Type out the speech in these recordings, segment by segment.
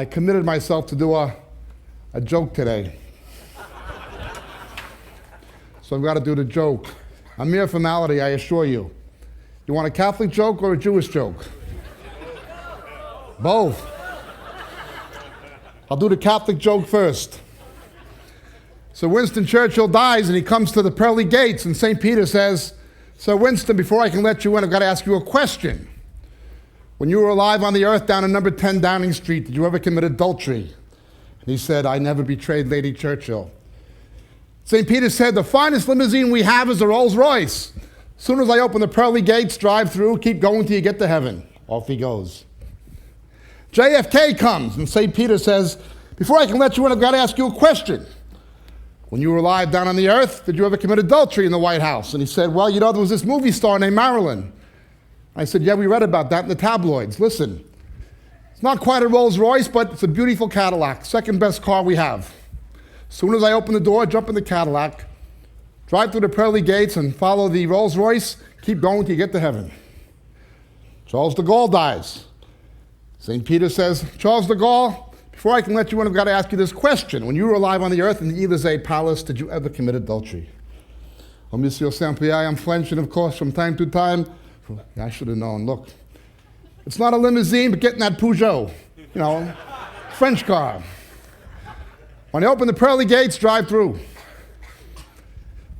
I committed myself to do a joke today. So I've got to do the joke. A mere formality, I assure you. You want a Catholic joke or a Jewish joke? Both. I'll do the Catholic joke first. So Winston Churchill dies and he comes to the pearly gates and St. Peter says, "Sir Winston, before I can let you in, I've got to ask you a question. When you were alive on the earth down in number 10 Downing Street, did you ever commit adultery?" And he said, "I never betrayed Lady Churchill." St. Peter said, "The finest limousine we have is a Rolls Royce. As soon as I open the pearly gates, drive through, keep going till you get to heaven." Off he goes. JFK comes and St. Peter says, "Before I can let you in, I've got to ask you a question. When you were alive down on the earth, did you ever commit adultery in the White House?" And he said, "Well, there was this movie star named Marilyn." I said, "Yeah, we read about that in the tabloids. Listen, it's not quite a Rolls Royce, but it's a beautiful Cadillac, second best car we have. As soon as I open the door, jump in the Cadillac, drive through the pearly gates and follow the Rolls Royce, keep going till you get to heaven." Charles de Gaulle dies. St. Peter says, "Charles de Gaulle, before I can let you in, I've got to ask you this question. When you were alive on the earth in the Élysée Palace, did you ever commit adultery?" "Oh, Monsieur Saint-Pierre, I'm French, and of course, from time to time," I should have known. Look, it's not a limousine, but get in that Peugeot, French car. When I open the pearly gates, drive through.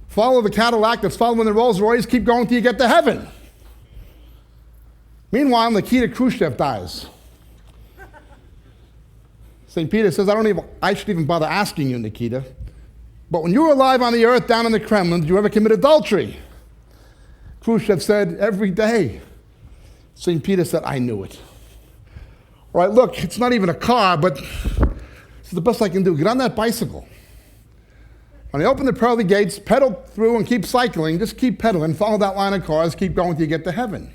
Follow the Cadillac that's following the Rolls Royce, keep going till you get to heaven." Meanwhile, Nikita Khrushchev dies. St. Peter says, I shouldn't even bother asking you, Nikita, but when you were alive on the earth down in the Kremlin, did you ever commit adultery? Khrushchev said, "Every day." St. Peter said, "I knew it." All right, look, it's not even a car, but it's the best I can do. Get on that bicycle. When I open the pearly gates, pedal through and keep cycling, just keep pedaling, follow that line of cars, keep going till you get to heaven.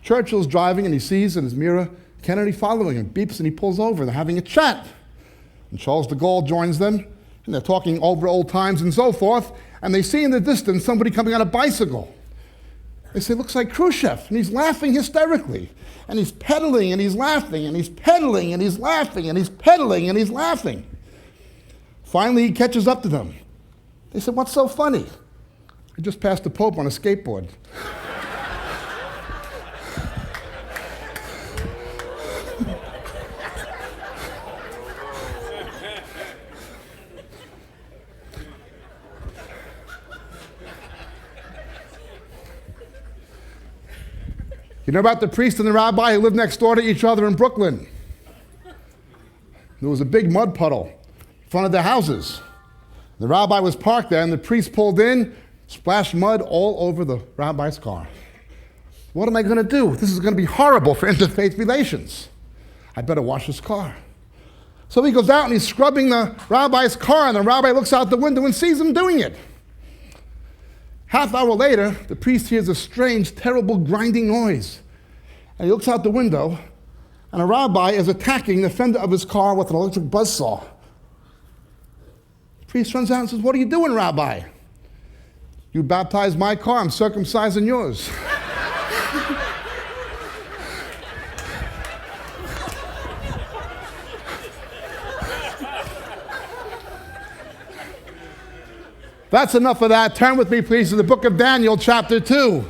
Churchill's driving and he sees in his mirror Kennedy following him, beeps and he pulls over. They're having a chat. And Charles de Gaulle joins them and they're talking over old times and so forth. And they see in the distance somebody coming on a bicycle. They say, "Looks like Khrushchev." And he's laughing hysterically. And he's pedaling and he's laughing and he's pedaling and he's laughing and he's pedaling and he's laughing. Finally, he catches up to them. They said, "What's so funny?" "I just passed the Pope on a skateboard." You know about the priest and the rabbi who lived next door to each other in Brooklyn? There was a big mud puddle in front of their houses. The rabbi was parked there and the priest pulled in, splashed mud all over the rabbi's car. What am I going to do? This is going to be horrible for interfaith relations. I better wash his car. So he goes out and he's scrubbing the rabbi's car and the rabbi looks out the window and sees him doing it. Half hour later, the priest hears a strange, terrible grinding noise. And he looks out the window, and a rabbi is attacking the fender of his car with an electric buzzsaw. The priest runs out and says, "What are you doing, Rabbi?" "You baptized my car, I'm circumcising yours." That's enough of that. Turn with me, please, to the book of Daniel, chapter 2.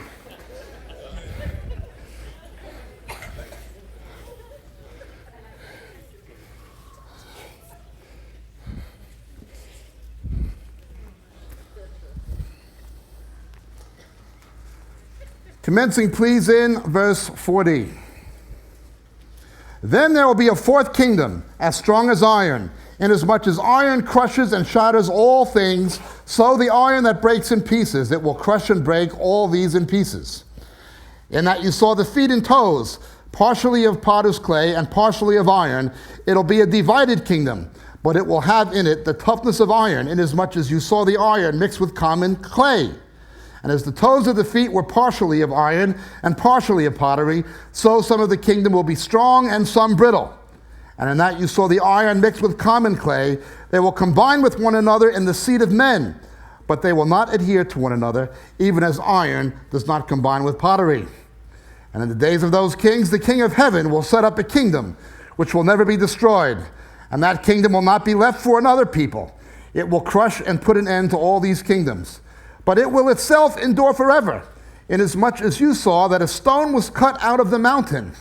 Commencing, please, in verse 40. "Then there will be a fourth kingdom, as strong as iron. Inasmuch as iron crushes and shatters all things, so the iron that breaks in pieces, it will crush and break all these in pieces. In that you saw the feet and toes, partially of potter's clay and partially of iron, it'll be a divided kingdom, but it will have in it the toughness of iron, inasmuch as you saw the iron mixed with common clay. And as the toes of the feet were partially of iron and partially of pottery, so some of the kingdom will be strong and some brittle. And in that you saw the iron mixed with common clay, they will combine with one another in the seed of men, but they will not adhere to one another, even as iron does not combine with pottery. And in the days of those kings, the King of heaven will set up a kingdom which will never be destroyed, and that kingdom will not be left for another people. It will crush and put an end to all these kingdoms. But it will itself endure forever, inasmuch as you saw that a stone was cut out of the mountain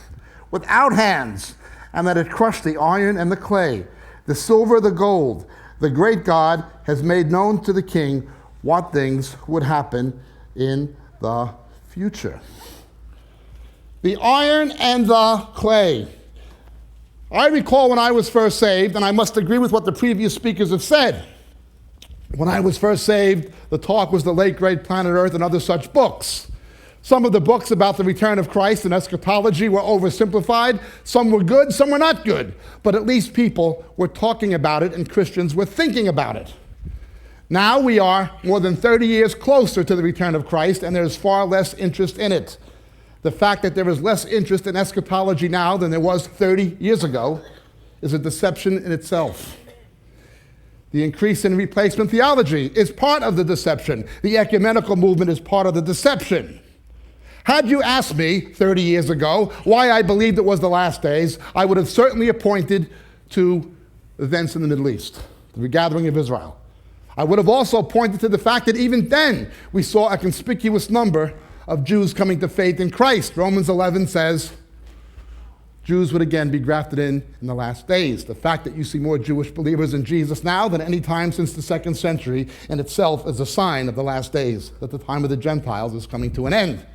without hands, and that it crushed the iron and the clay, the silver, the gold. The great God has made known to the king what things would happen in the future. The iron and the clay. I recall when I was first saved, and I must agree with what the previous speakers have said. When I was first saved, the talk was the late great Planet Earth and other such books. Some of the books about the return of Christ and eschatology were oversimplified. Some were good, some were not good. But at least people were talking about it and Christians were thinking about it. Now we are more than 30 years closer to the return of Christ, and there's far less interest in it. The fact that there is less interest in eschatology now than there was 30 years ago is a deception in itself. The increase in replacement theology is part of the deception. The ecumenical movement is part of the deception. Had you asked me 30 years ago why I believed it was the last days, I would have certainly pointed to events in the Middle East, the regathering of Israel. I would have also pointed to the fact that even then we saw a conspicuous number of Jews coming to faith in Christ. Romans 11 says Jews would again be grafted in the last days. The fact that you see more Jewish believers in Jesus now than any time since the 2nd century in itself is a sign of the last days, that the time of the Gentiles is coming to an end.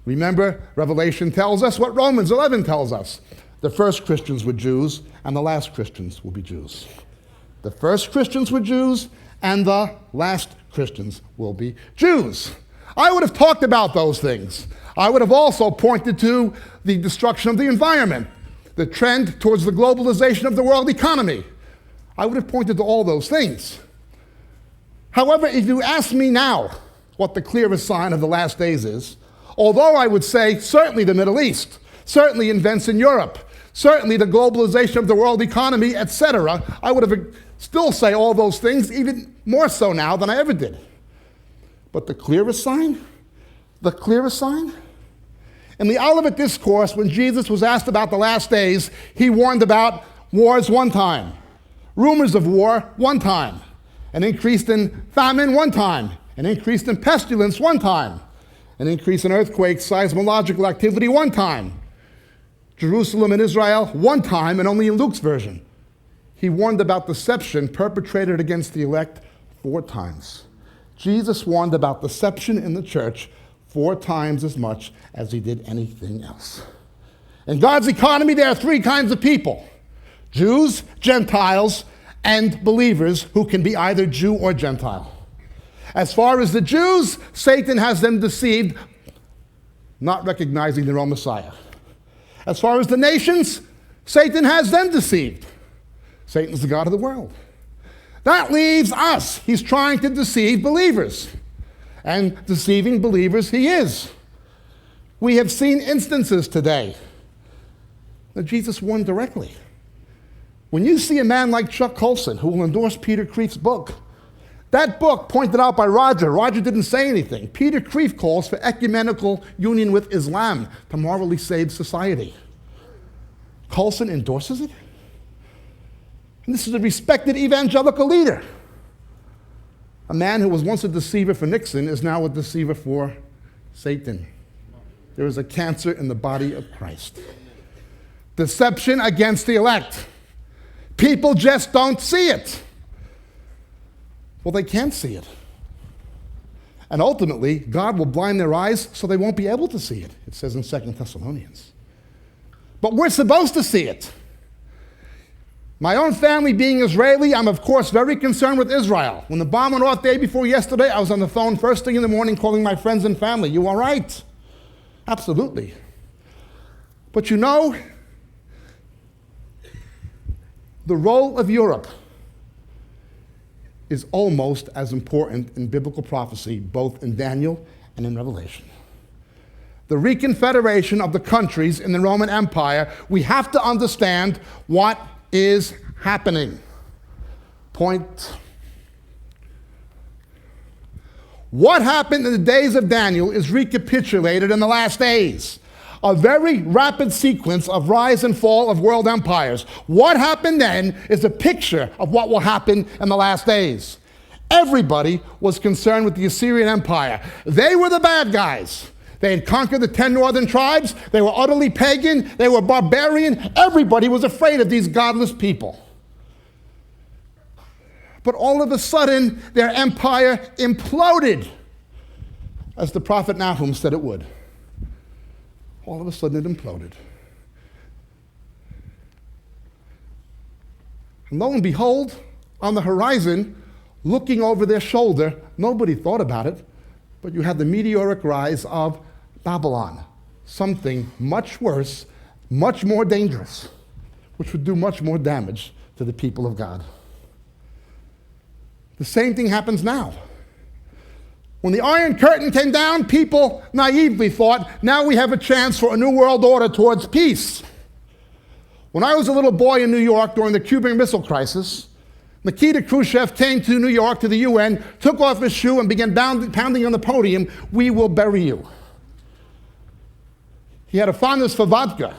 Remember, Revelation tells us what Romans 11 tells us. The first Christians were Jews, and the last Christians will be Jews. The first Christians were Jews, and the last Christians will be Jews. I would have talked about those things. I would have also pointed to the destruction of the environment, the trend towards the globalization of the world economy. I would have pointed to all those things. However, if you ask me now what the clearest sign of the last days is, although I would say certainly the Middle East, certainly events in Europe, certainly the globalization of the world economy, etc., I would have still say all those things, even more so now than I ever did. But the clearest sign? In the Olivet Discourse, when Jesus was asked about the last days, he warned about wars one time, rumors of war one time, an increase in famine one time, an increase in pestilence one time, an increase in earthquakes, seismological activity one time, Jerusalem and Israel one time, and only in Luke's version. He warned about deception perpetrated against the elect 4 times. Jesus warned about deception in the church 4 times as much as he did anything else. In God's economy, there are 3 kinds of people: Jews, Gentiles, and believers who can be either Jew or Gentile. As far as the Jews, Satan has them deceived, not recognizing their own Messiah. As far as the nations, Satan has them deceived. Satan's the god of the world. That leaves us. He's trying to deceive believers. And deceiving believers he is. We have seen instances today that Jesus warned directly. When you see a man like Chuck Colson, who will endorse Peter Kreeft's book, that book pointed out by Roger didn't say anything. Peter Kreeft calls for ecumenical union with Islam to morally save society. Colson endorses it? And this is a respected evangelical leader. A man who was once a deceiver for Nixon is now a deceiver for Satan. There is a cancer in the body of Christ. Deception against the elect. People just don't see it. Well, they can't see it. And ultimately, God will blind their eyes so they won't be able to see it. It says in 2 Thessalonians. But we're supposed to see it. My own family being Israeli, I'm of course very concerned with Israel. When the bomb went off day before yesterday, I was on the phone first thing in the morning calling my friends and family. You all right? Absolutely. But you know, the role of Europe is almost as important in biblical prophecy, both in Daniel and in Revelation. The reconfederation of the countries in the Roman Empire, we have to understand what is happening. Point. What happened in the days of Daniel is recapitulated in the last days. A very rapid sequence of rise and fall of world empires. What happened then is a picture of what will happen in the last days. Everybody was concerned with the Assyrian Empire. They were the bad guys. They had conquered the 10 northern tribes. They were utterly pagan. They were barbarian. Everybody was afraid of these godless people. But all of a sudden, their empire imploded, as the prophet Nahum said it would. All of a sudden, it imploded. And lo and behold, on the horizon, looking over their shoulder, nobody thought about it, but you had the meteoric rise of Babylon, something much worse, much more dangerous, which would do much more damage to the people of God. The same thing happens now. When the Iron Curtain came down, people naively thought, now we have a chance for a new world order towards peace. When I was a little boy in New York during the Cuban Missile Crisis, Nikita Khrushchev came to New York to the UN, took off his shoe and began pounding on the podium, "We will bury you." He had a fondness for vodka.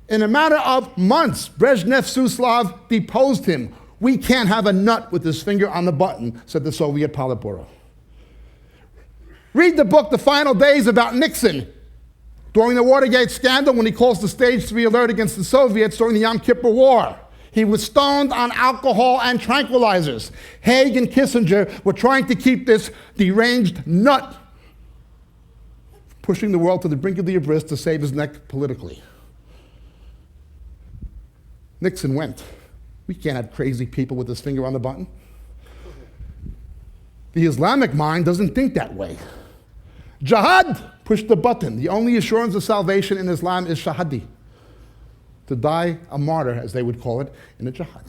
In a matter of months, Brezhnev Suslov deposed him. "We can't have a nut with his finger on the button," said the Soviet Politburo. Read the book, The Final Days, about Nixon during the Watergate scandal when he calls the Stage 3 alert against the Soviets during the Yom Kippur War. He was stoned on alcohol and tranquilizers. Haig and Kissinger were trying to keep this deranged nut pushing the world to the brink of the abyss to save his neck politically. Nixon went. We can't have crazy people with his finger on the button. The Islamic mind doesn't think that way. Jihad, push the button. The only assurance of salvation in Islam is shahadi, to die a martyr, as they would call it, in a jihad.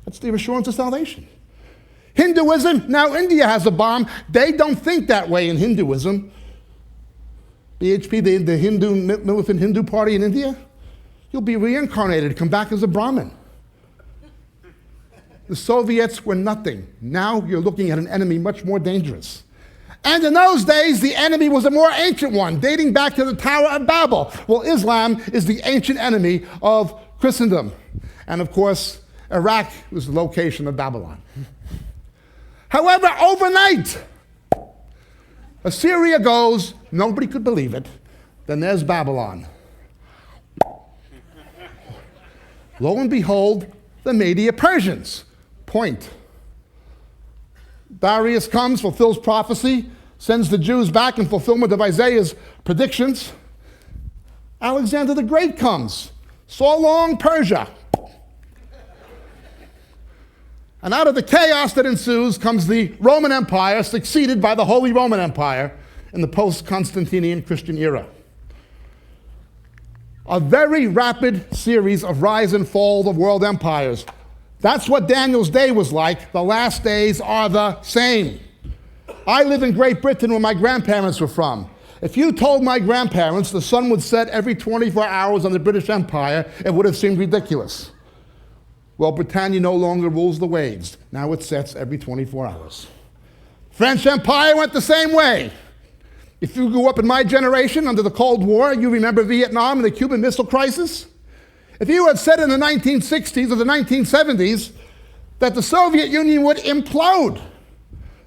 That's the assurance of salvation. Hinduism, now India has a bomb. They don't think that way in Hinduism. BHP, the Hindu, militant Hindu party in India, you'll be reincarnated, come back as a Brahmin. The Soviets were nothing. Now you're looking at an enemy much more dangerous. And in those days, the enemy was a more ancient one, dating back to the Tower of Babel. Well, Islam is the ancient enemy of Christendom. And of course, Iraq was the location of Babylon. However, overnight, Assyria goes, nobody could believe it, then there's Babylon. Lo and behold, the Media-Persians. Point. Darius comes, fulfills prophecy, sends the Jews back in fulfillment of Isaiah's predictions. Alexander the Great comes. So long, Persia. And out of the chaos that ensues comes the Roman Empire, succeeded by the Holy Roman Empire in the post-Constantinian Christian era. A very rapid series of rise and fall of world empires. That's what Daniel's day was like. The last days are the same. I live in Great Britain where my grandparents were from. If you told my grandparents the sun would set every 24 hours on the British Empire, it would have seemed ridiculous. Well, Britannia no longer rules the waves. Now it sets every 24 hours. French Empire went the same way. If you grew up in my generation under the Cold War, you remember Vietnam and the Cuban Missile Crisis. If you had said in the 1960s or the 1970s that the Soviet Union would implode,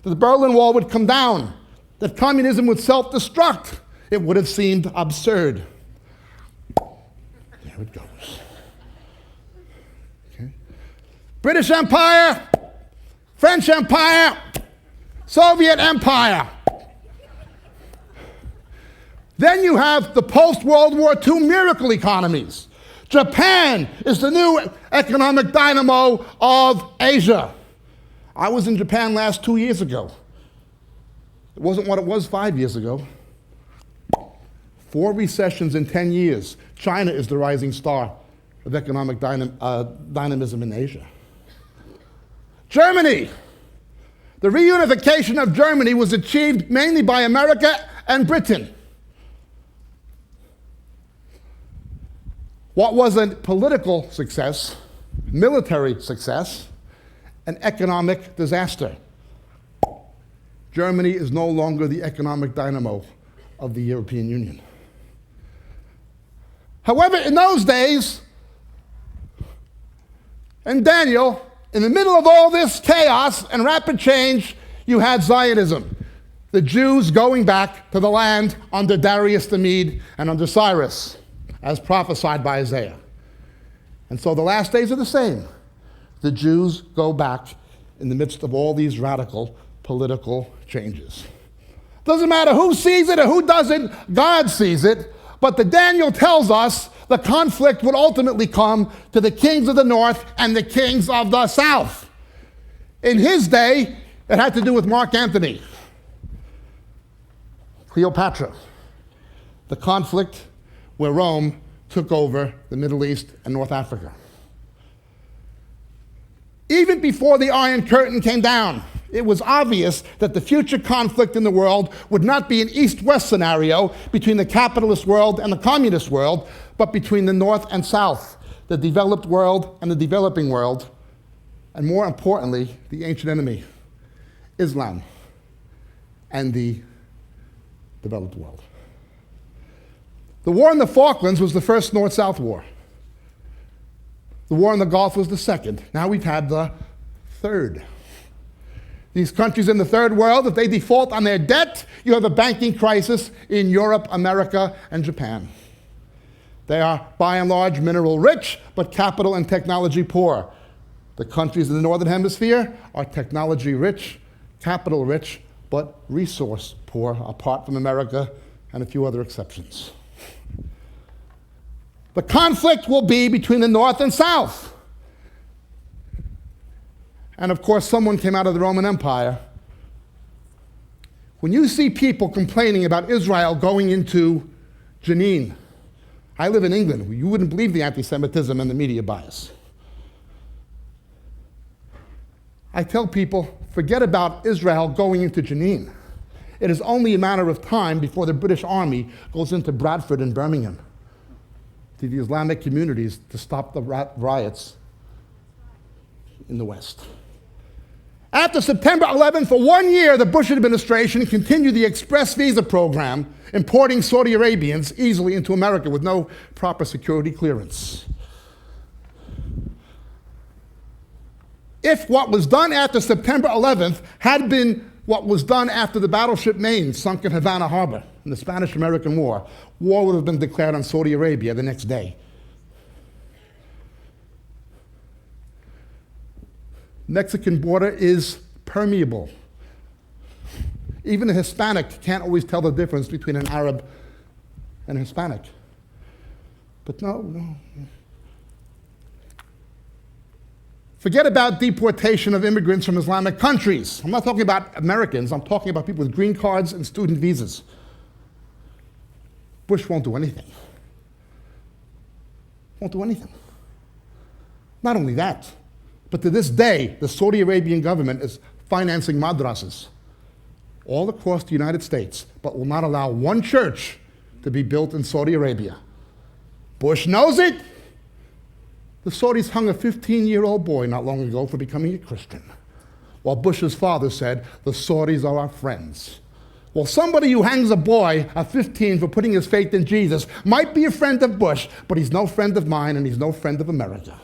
that the Berlin Wall would come down, that communism would self-destruct, it would have seemed absurd. There it goes. Okay. British Empire, French Empire, Soviet Empire. Then you have the post-World War II miracle economies. Japan is the new economic dynamo of Asia. I was in Japan last 2 years ago. It wasn't what it was 5 years ago. 4 recessions in 10 years. China is the rising star of economic dynamism in Asia. Germany. The reunification of Germany was achieved mainly by America and Britain. What was a political success, military success, an economic disaster. Germany is no longer the economic dynamo of the European Union. However, in those days, and Daniel, in the middle of all this chaos and rapid change, you had Zionism. The Jews going back to the land under Darius the Mede and under Cyrus, as prophesied by Isaiah. And so the last days are the same. The Jews go back in the midst of all these radical political changes. Doesn't matter who sees it or who doesn't, God sees it. But the Daniel tells us the conflict would ultimately come to the kings of the north and the kings of the south. In his day, it had to do with Mark Antony, Cleopatra, the conflict where Rome took over the Middle East and North Africa. Even before the Iron Curtain came down, it was obvious that the future conflict in the world would not be an east-west scenario between the capitalist world and the communist world, but between the north and south, the developed world and the developing world, and more importantly, the ancient enemy, Islam, and the developed world. The war in the Falklands was the first North-South war. The war in the Gulf was the second. Now we've had the third. These countries in the third world, if they default on their debt, you have a banking crisis in Europe, America, and Japan. They are, by and large, mineral rich, but capital and technology poor. The countries in the Northern Hemisphere are technology rich, capital rich, but resource poor, apart from America and a few other exceptions. The conflict will be between the North and South. And of course, someone came out of the Roman Empire. When you see people complaining about Israel going into Jenin, I live in England. You wouldn't believe the anti-Semitism and the media bias. I tell people, forget about Israel going into Jenin. It is only a matter of time before the British Army goes into Bradford and Birmingham, to the Islamic communities, to stop the riots in the West. After September 11, for 1 year, the Bush administration continued the express visa program, importing Saudi Arabians easily into America with no proper security clearance. If what was done after September 11th had been what was done after the battleship Maine sunk in Havana Harbor in the Spanish-American War, war would have been declared on Saudi Arabia the next day. Mexican border is permeable. Even a Hispanic can't always tell the difference between an Arab and a Hispanic. But no. Forget about deportation of immigrants from Islamic countries. I'm not talking about Americans. I'm talking about people with green cards and student visas. Bush won't do anything. Won't do anything. Not only that, but to this day, the Saudi Arabian government is financing madrasas all across the United States, but will not allow one church to be built in Saudi Arabia. Bush knows it. The Saudis hung a 15-year-old boy not long ago for becoming a Christian, while Bush's father said, the Saudis are our friends. Well, somebody who hangs a boy at 15 for putting his faith in Jesus might be a friend of Bush, but he's no friend of mine and he's no friend of America.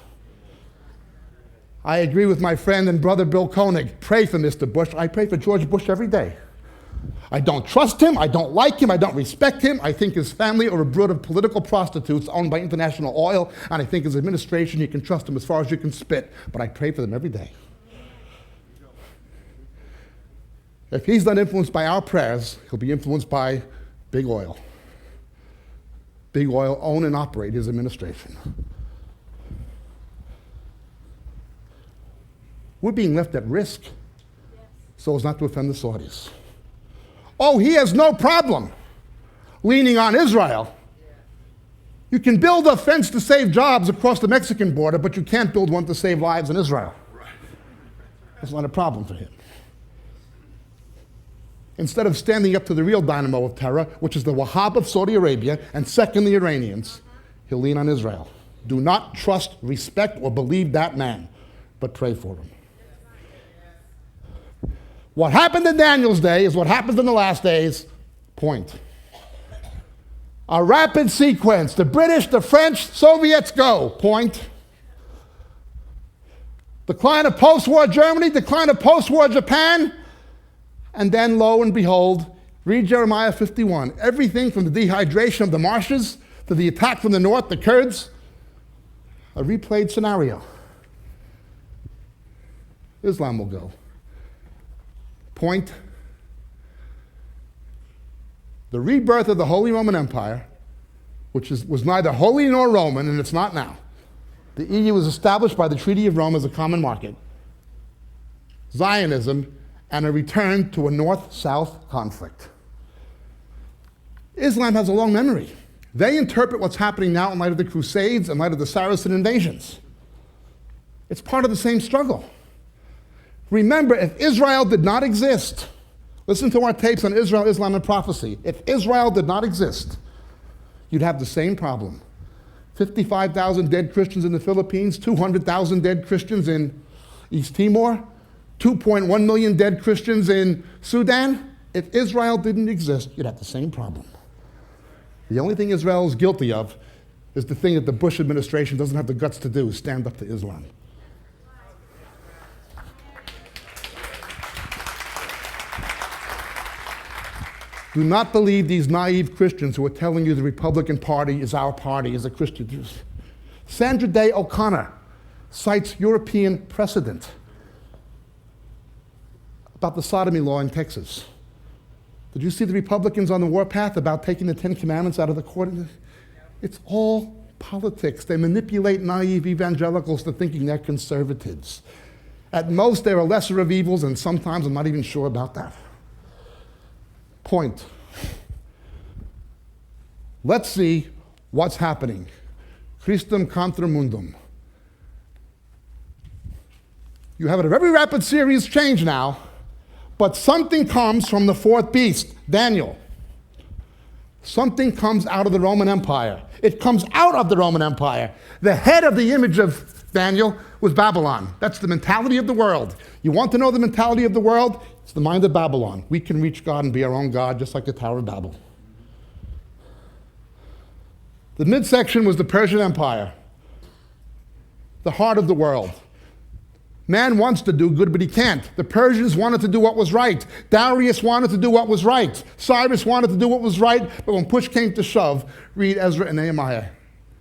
I agree with my friend and brother Bill Koenig. Pray for Mr. Bush. I pray for George Bush every day. I don't trust him. I don't like him. I don't respect him. I think his family are a brood of political prostitutes owned by international oil, and I think his administration, you can trust him as far as you can spit, but I pray for them every day. If he's not influenced by our prayers, he'll be influenced by big oil. Big oil own and operate his administration. We're being left at risk so as not to offend the Saudis. Oh, he has no problem leaning on Israel. You can build a fence to save jobs across the Mexican border, but you can't build one to save lives in Israel. That's not a problem for him. Instead of standing up to the real dynamo of terror, which is the Wahhab of Saudi Arabia, and second the Iranians, he'll lean on Israel. Do not trust, respect, or believe that man, but pray for him. What happened in Daniel's day is what happens in the last days. Point. A rapid sequence. The British, the French, Soviets go. Point. Decline of post-war Germany, decline of post-war Japan, and then lo and behold, read Jeremiah 51. Everything from the dehydration of the marshes to the attack from the north, the Kurds, a replayed scenario. Islam will go. Point. The rebirth of the Holy Roman Empire, which was neither holy nor Roman, and it's not now. The EU was established by the Treaty of Rome as a common market. Zionism and a return to a north-south conflict. Islam has a long memory. They interpret what's happening now in light of the Crusades, in light of the Saracen invasions. It's part of the same struggle. Remember, if Israel did not exist, listen to our tapes on Israel, Islam, and prophecy. If Israel did not exist, you'd have the same problem. 55,000 dead Christians in the Philippines, 200,000 dead Christians in East Timor, 2.1 million dead Christians in Sudan. If Israel didn't exist, you'd have the same problem. The only thing Israel is guilty of is the thing that the Bush administration doesn't have the guts to do, stand up to Islam. Do not believe these naive Christians who are telling you the Republican Party is our party, is a Christian. Sandra Day O'Connor cites European precedent about the sodomy law in Texas. Did you see the Republicans on the warpath about taking the Ten Commandments out of the court? It's all politics. They manipulate naive evangelicals to thinking they're conservatives. At most, they're a lesser of evils, and sometimes I'm not even sure about that. Point. Let's see what's happening. Christum contra mundum. You have a very rapid series change now, but something comes from the fourth beast, Daniel. Something comes out of the Roman Empire. It comes out of the Roman Empire. The head of the image of Daniel was Babylon. That's the mentality of the world. You want to know the mentality of the world? It's the mind of Babylon. We can reach God and be our own God, just like the Tower of Babel. The midsection was the Persian Empire, the heart of the world. Man wants to do good, but he can't. The Persians wanted to do what was right. Darius wanted to do what was right. Cyrus wanted to do what was right, but when push came to shove, read Ezra and Nehemiah.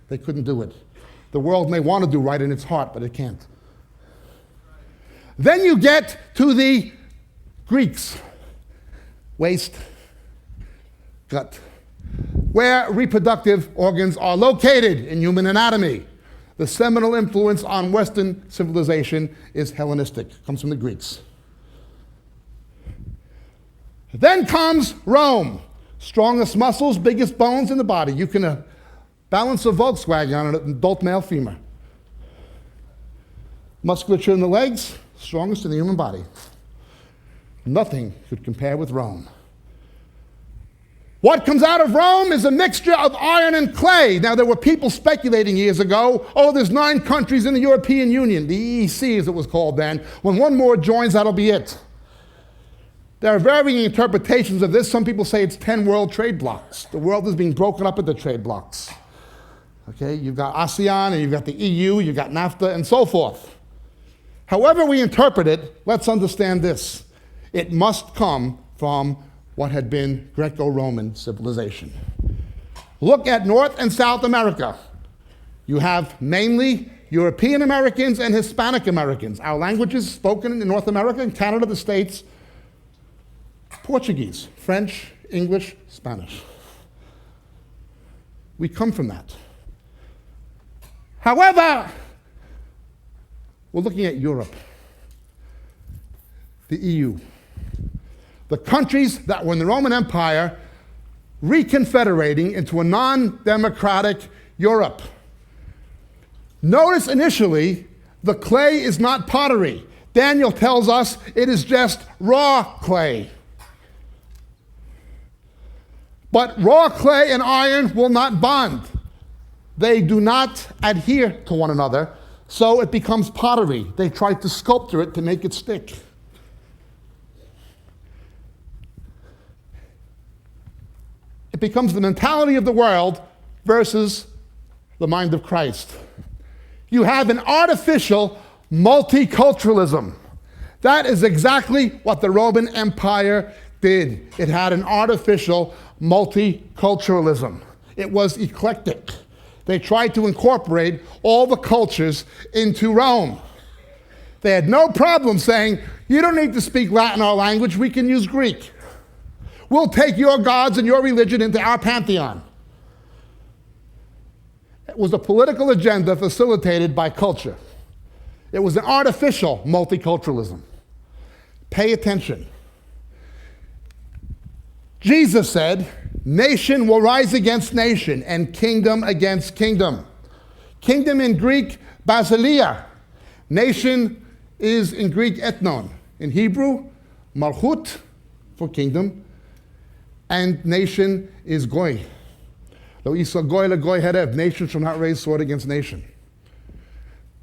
They couldn't do it. The world may want to do right in its heart, but it can't. Then you get to the Greeks. Waist, gut, where reproductive organs are located in human anatomy. The seminal influence on Western civilization is Hellenistic. It comes from the Greeks. Then comes Rome. Strongest muscles, biggest bones in the body. You can balance a Volkswagen on an adult male femur. Musculature in the legs, strongest in the human body. Nothing could compare with Rome. What comes out of Rome is a mixture of iron and clay. Now, there were people speculating years ago, oh, there's 9 countries in the European Union, the EEC as it was called then. When one more joins, that'll be it. There are varying interpretations of this. Some people say it's 10 world trade blocks. The world is being broken up into trade blocks. Okay, you've got ASEAN, and you've got the EU, you've got NAFTA, and so forth. However we interpret it, let's understand this. It must come from what had been Greco-Roman civilization. Look at North and South America. You have mainly European Americans and Hispanic Americans. Our languages spoken in North America and Canada, the States, Portuguese, French, English, Spanish. We come from that. However, we're looking at Europe, the EU. The countries that were in the Roman Empire reconfederating into a non-democratic Europe. Notice initially, the clay is not pottery. Daniel tells us it is just raw clay. But raw clay and iron will not bond. They do not adhere to one another, so it becomes pottery. They try to sculpture it to make it stick. it becomes the mentality of the world versus the mind of Christ. You have an artificial multiculturalism. That is exactly what the Roman Empire did. It had an artificial multiculturalism. It was eclectic. They tried to incorporate all the cultures into Rome. They had no problem saying, you don't need to speak Latin or language, we can use Greek. We'll take your gods and your religion into our pantheon. It was a political agenda facilitated by culture. It was an artificial multiculturalism. Pay attention. Jesus said, nation will rise against nation and kingdom against kingdom. Kingdom in Greek, basileia. Nation is in Greek ethnon. In Hebrew, malchut, for kingdom. And nation is goy. Lo isa goy le goy herev. Nation shall not raise sword against nation.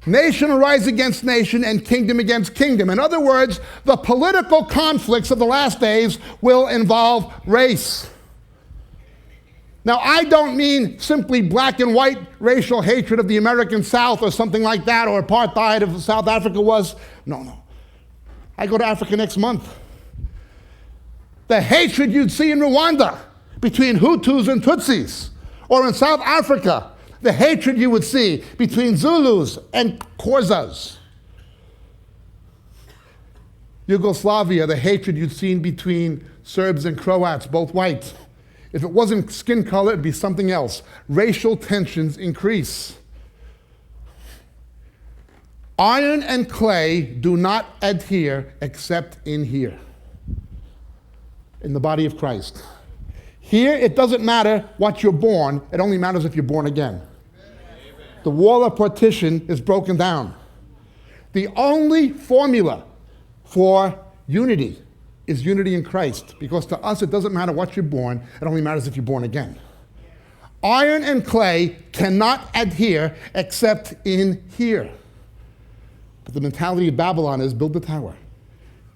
Nation will rise against nation and kingdom against kingdom. In other words, the political conflicts of the last days will involve race. Now, I don't mean simply black and white racial hatred of the American South or something like that, or apartheid of South Africa was. No. I go to Africa next month. The hatred you'd see in Rwanda between Hutus and Tutsis, or in South Africa, the hatred you would see between Zulus and Khorzas. Yugoslavia, the hatred you'd seen between Serbs and Croats, both white. If it wasn't skin color, it'd be something else. Racial tensions increase. Iron and clay do not adhere except in here, in the body of Christ. Here, it doesn't matter what you're born, it only matters if you're born again. The wall of partition is broken down. The only formula for unity is unity in Christ, because to us it doesn't matter what you're born, it only matters if you're born again. Iron and clay cannot adhere except in here. But the mentality of Babylon is build the tower.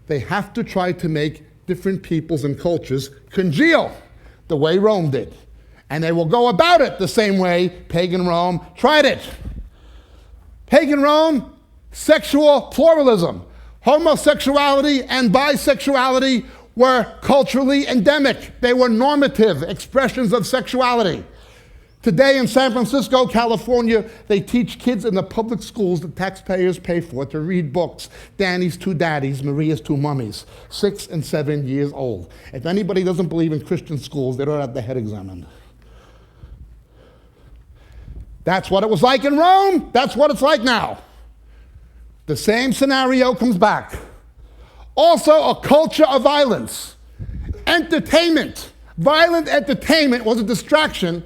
They have to try to make different peoples and cultures congeal the way Rome did. And they will go about it the same way pagan Rome tried it. Pagan Rome, sexual pluralism. Homosexuality and bisexuality were culturally endemic. They were normative expressions of sexuality. Today in San Francisco, California, they teach kids in the public schools that taxpayers pay for to read books. Danny's Two Daddies, Maria's Two Mummies, 6 and 7 years old. If anybody doesn't believe in Christian schools, they don't have their head examined. That's what it was like in Rome. That's what it's like now. The same scenario comes back. Also, a culture of violence. Entertainment. Violent entertainment was a distraction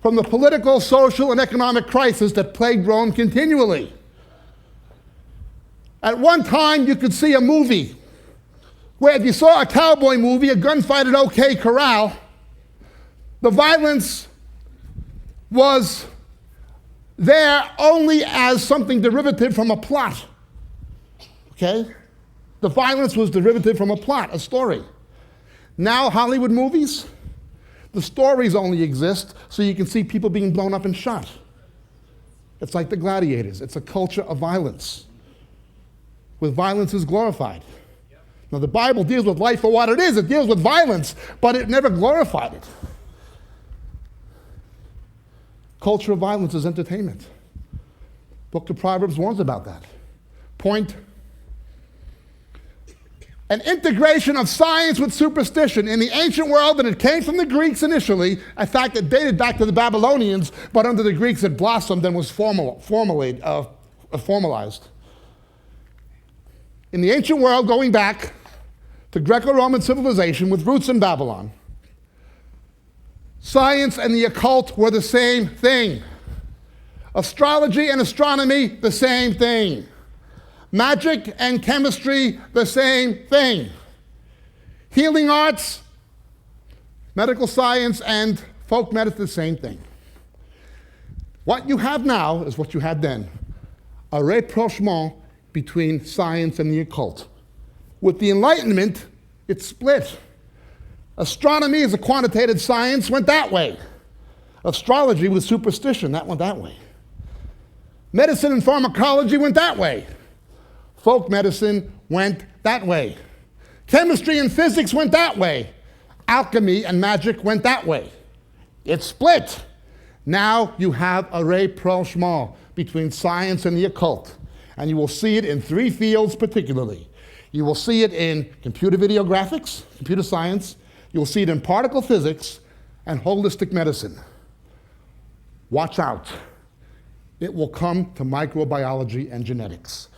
from the political, social, and economic crisis that plagued Rome continually. At one time, you could see a movie where if you saw a cowboy movie, a gunfight at OK Corral, the violence was there only as something derivative from a plot. Okay? The violence was derivative from a plot, a story. Now, Hollywood movies, the stories only exist so you can see people being blown up and shot. It's like the gladiators. It's a culture of violence, where violence is glorified. Now, the Bible deals with life for what it is. It deals with violence, but it never glorified it. Culture of violence is entertainment. Book of Proverbs warns about that. Point. An integration of science with superstition in the ancient world, and it came from the Greeks initially. In fact, it dated back to the Babylonians, but under the Greeks it blossomed and was formalized. In the ancient world, going back to Greco-Roman civilization with roots in Babylon, science and the occult were the same thing. Astrology and astronomy, the same thing. Magic and chemistry, the same thing. Healing arts, medical science, and folk medicine, the same thing. What you have now is what you had then. A rapprochement between science and the occult. With the Enlightenment, it split. Astronomy as a quantitative science went that way. Astrology was superstition, that went that way. Medicine and pharmacology went that way. Folk medicine went that way. Chemistry and physics went that way. Alchemy and magic went that way. It split. Now you have a rapprochement between science and the occult. And you will see it in three fields particularly. You will see it in computer video graphics, computer science. You will see it in particle physics and holistic medicine. Watch out. It will come to microbiology and genetics,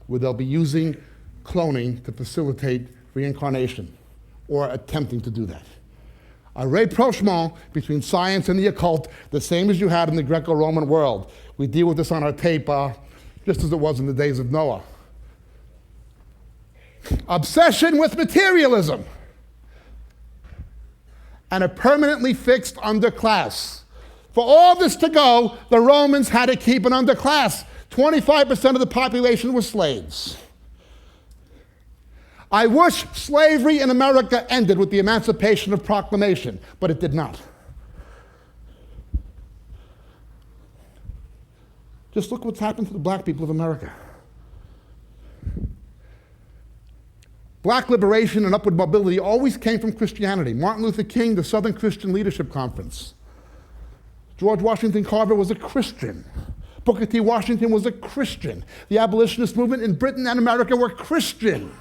where they'll be using cloning to facilitate reincarnation, or attempting to do that. A rapprochement between science and the occult, the same as you had in the Greco-Roman world. We deal with this on our tape just as it was in the days of Noah. Obsession with materialism and a permanently fixed underclass. For all this to go, the Romans had to keep an underclass. 25% of the population were slaves. I wish slavery in America ended with the Emancipation of Proclamation, but it did not. Just look what's happened to the black people of America. Black liberation and upward mobility always came from Christianity. Martin Luther King, the Southern Christian Leadership Conference. George Washington Carver was a Christian. Booker T. Washington was a Christian. The abolitionist movement in Britain and America were Christian.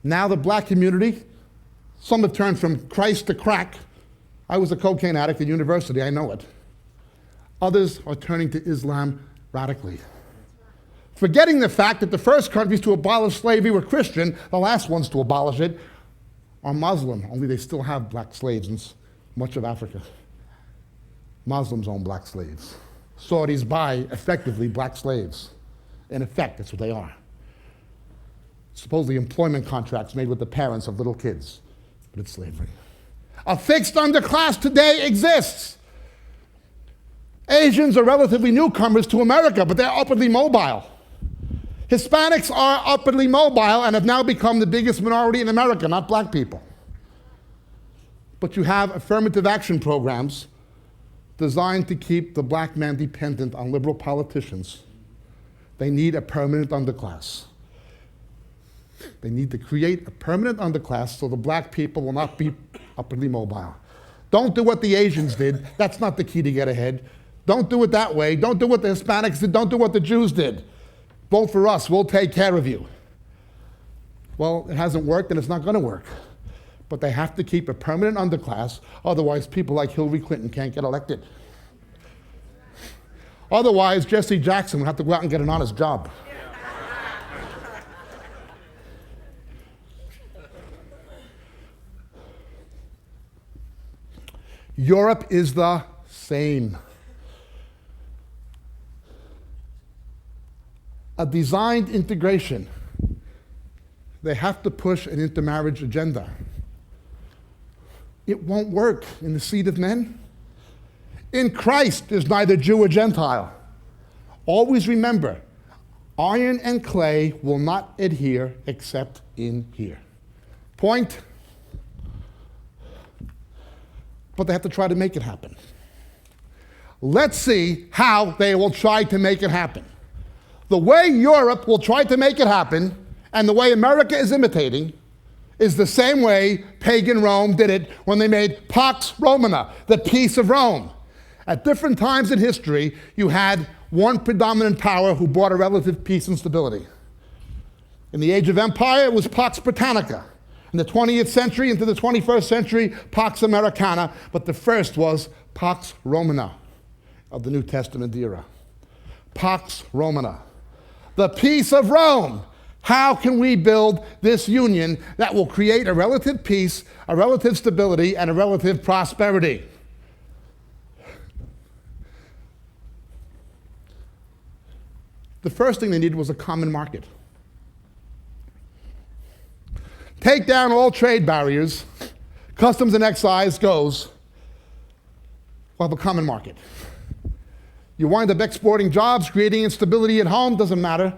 Now the black community, some have turned from Christ to crack. I was a cocaine addict at university, I know it. Others are turning to Islam radically. Forgetting the fact that the first countries to abolish slavery were Christian, the last ones to abolish it are Muslim, only they still have black slaves in much of Africa. Muslims own black slaves. Saudis buy, effectively, black slaves. In effect, that's what they are. Supposedly employment contracts made with the parents of little kids, but it's slavery. A fixed underclass today exists. Asians are relatively newcomers to America, but they're upwardly mobile. Hispanics are upwardly mobile and have now become the biggest minority in America, not black people. But you have affirmative action programs designed to keep the black man dependent on liberal politicians. They need a permanent underclass. They need to create a permanent underclass so the black people will not be upwardly mobile. Don't do what the Asians did. That's not the key to get ahead. Don't do it that way. Don't do what the Hispanics did. Don't do what the Jews did. Vote for us. We'll take care of you. Well, it hasn't worked and it's not going to work. But they have to keep a permanent underclass, otherwise people like Hillary Clinton can't get elected. Otherwise, Jesse Jackson would have to go out and get an honest job. Europe is the same. A designed integration. They have to push an intermarriage agenda. It won't work in the seed of men. In Christ, there's neither Jew or Gentile. Always remember, iron and clay will not adhere except in here. Point. But they have to try to make it happen. Let's see how they will try to make it happen. The way Europe will try to make it happen, and the way America is imitating, is the same way pagan Rome did it when they made Pax Romana, the peace of Rome. At different times in history, you had one predominant power who brought a relative peace and stability. In the age of empire, it was Pax Britannica. In the 20th century into the 21st century, Pax Americana, but the first was Pax Romana of the New Testament era. Pax Romana, the peace of Rome. How can we build this union that will create a relative peace, a relative stability, and a relative prosperity? The first thing they needed was a common market. Take down all trade barriers, customs and excise goes, we'll have a common market. You wind up exporting jobs, creating instability at home, doesn't matter.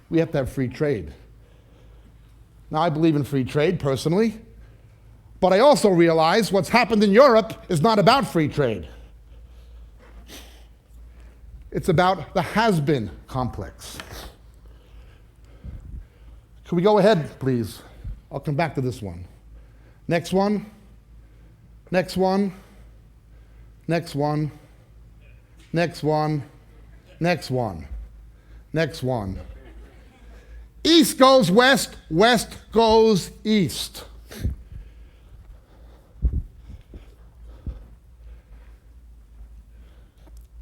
We have to have free trade. Now, I believe in free trade personally, But I also realize what's happened in Europe is not about free trade. It's about the has-been complex. Can we go ahead, please? I'll come back to this one. Next one. Next one. Next one. Next one. Next one. Next one. East goes west, west goes east.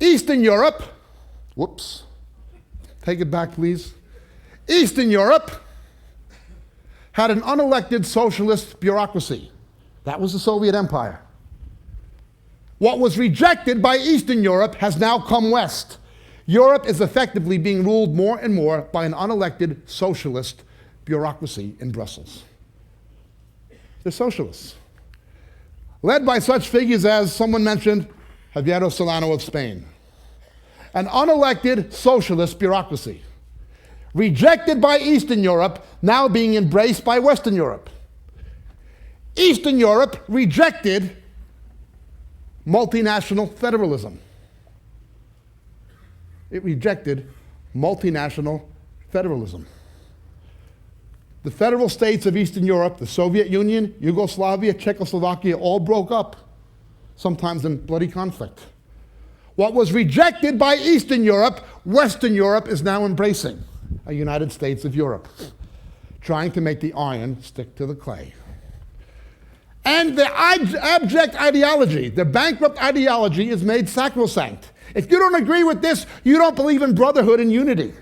Eastern Europe, whoops, take it back, please. Eastern Europe had an unelected socialist bureaucracy. That was the Soviet Empire. What was rejected by Eastern Europe has now come west. Europe is effectively being ruled more and more by an unelected socialist bureaucracy in Brussels. They're socialists. Led by such figures as someone mentioned, Javier Solano of Spain. An unelected socialist bureaucracy. Rejected by Eastern Europe, now being embraced by Western Europe. Eastern Europe rejected multinational federalism. It rejected multinational federalism. The federal states of Eastern Europe, the Soviet Union, Yugoslavia, Czechoslovakia, all broke up, sometimes in bloody conflict. What was rejected by Eastern Europe, Western Europe is now embracing. A United States of Europe, trying to make the iron stick to the clay. And the abject ideology, the bankrupt ideology, is made sacrosanct. If you don't agree with this, you don't believe in brotherhood and unity.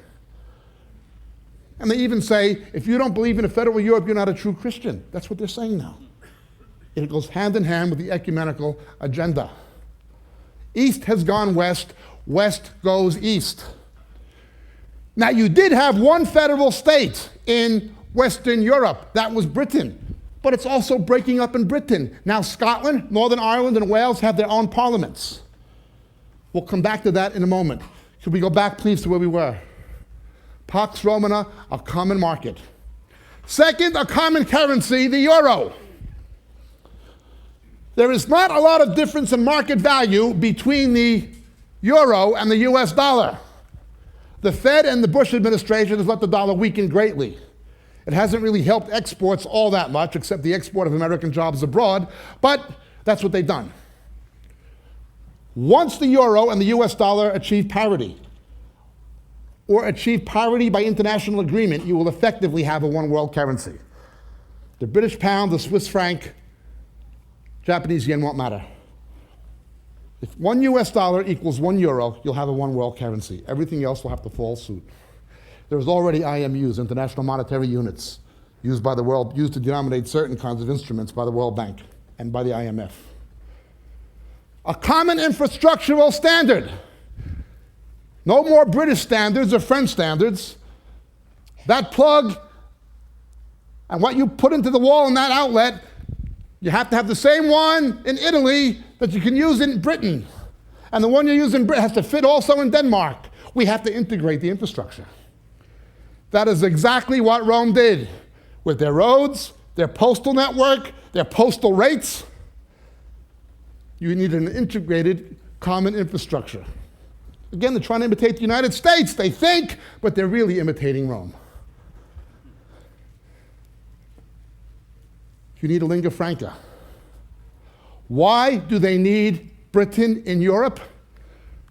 And they even say, if you don't believe in a federal Europe, you're not a true Christian. That's what they're saying now. It goes hand in hand with the ecumenical agenda. East has gone west, west goes east. Now, you did have one federal state in Western Europe. That was Britain. But it's also breaking up in Britain. Now, Scotland, Northern Ireland, and Wales have their own parliaments. We'll come back to that in a moment. Should we go back, please, to where we were? Pax Romana, a common market. Second, a common currency, the euro. There is not a lot of difference in market value between the euro and the US dollar. The Fed and the Bush administration has let the dollar weaken greatly. It hasn't really helped exports all that much, except the export of American jobs abroad, but that's what they've done. Once the euro and the US dollar achieve parity, or achieve parity by international agreement, you will effectively have a one world currency. The British pound, the Swiss franc, Japanese yen won't matter. If 1 US dollar equals 1 euro, you'll have a one world currency. Everything else will have to follow suit. There's already IMUs, international monetary units, used to denominate certain kinds of instruments by the World Bank and by the IMF. A common infrastructural standard. No more British standards or French standards. That plug and what you put into the wall in that outlet, you have to have the same one in Italy that you can use in Britain. And the one you use in Britain has to fit also in Denmark. We have to integrate the infrastructure. That is exactly what Rome did with their roads, their postal network, their postal rates. You need an integrated common infrastructure. Again, they're trying to imitate the United States, they think, but they're really imitating Rome. You need a lingua franca. Why do they need Britain in Europe?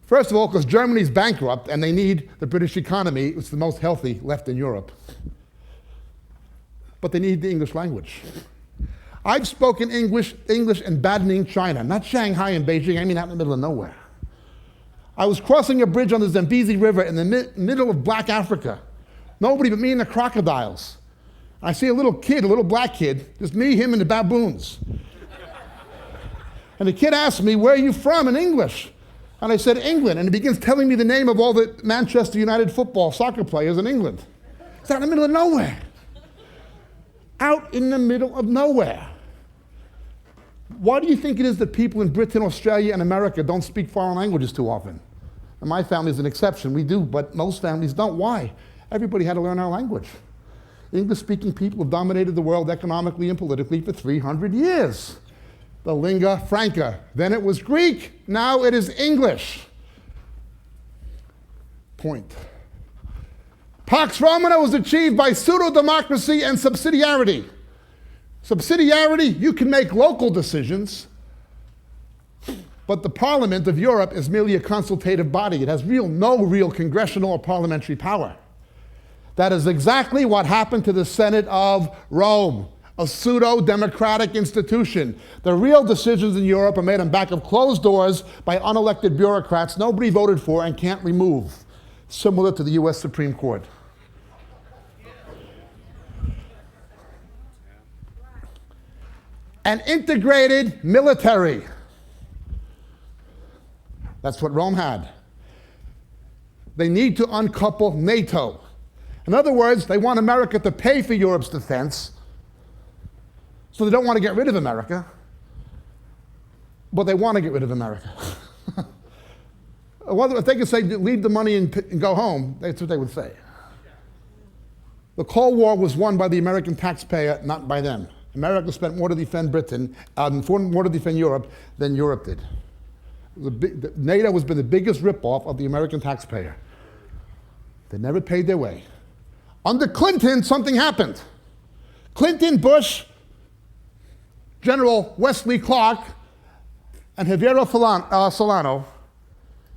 First of all, because Germany's bankrupt and they need the British economy. It's the most healthy left in Europe. But they need the English language. I've spoken English in Badening, China, not Shanghai and Beijing, I mean out in the middle of nowhere. I was crossing a bridge on the Zambezi River in the middle of Black Africa. Nobody but me and the crocodiles. I see a little kid, a little black kid, just me, him, and the baboons. And the kid asked me, where are you from in English? And I said, England. And he begins telling me the name of all the Manchester United soccer players in England. It's out in the middle of nowhere. Out in the middle of nowhere. Why do you think it is that people in Britain, Australia, and America don't speak foreign languages too often? And my family is an exception. We do, but most families don't. Why? Everybody had to learn our language. English-speaking people have dominated the world economically and politically for 300 years. The lingua franca. Then it was Greek, now it is English. Point. Pax Romana was achieved by pseudo-democracy and subsidiarity. Subsidiarity, you can make local decisions, but the Parliament of Europe is merely a consultative body. It has no real congressional or parliamentary power. That is exactly what happened to the Senate of Rome, a pseudo-democratic institution. The real decisions in Europe are made on back of closed doors by unelected bureaucrats nobody voted for and can't remove, similar to the US Supreme Court. An integrated military. That's what Rome had. They need to uncouple NATO. In other words, they want America to pay for Europe's defense, so they don't want to get rid of America, but they want to get rid of America. Well, if they could say, leave the money and go home, that's what they would say. The Cold War was won by the American taxpayer, not by them. America spent more to defend Britain, more to defend Europe than Europe did. NATO has been the biggest ripoff of the American taxpayer. They never paid their way. Under Clinton, something happened. Clinton, Bush, General Wesley Clark, and Javier Solano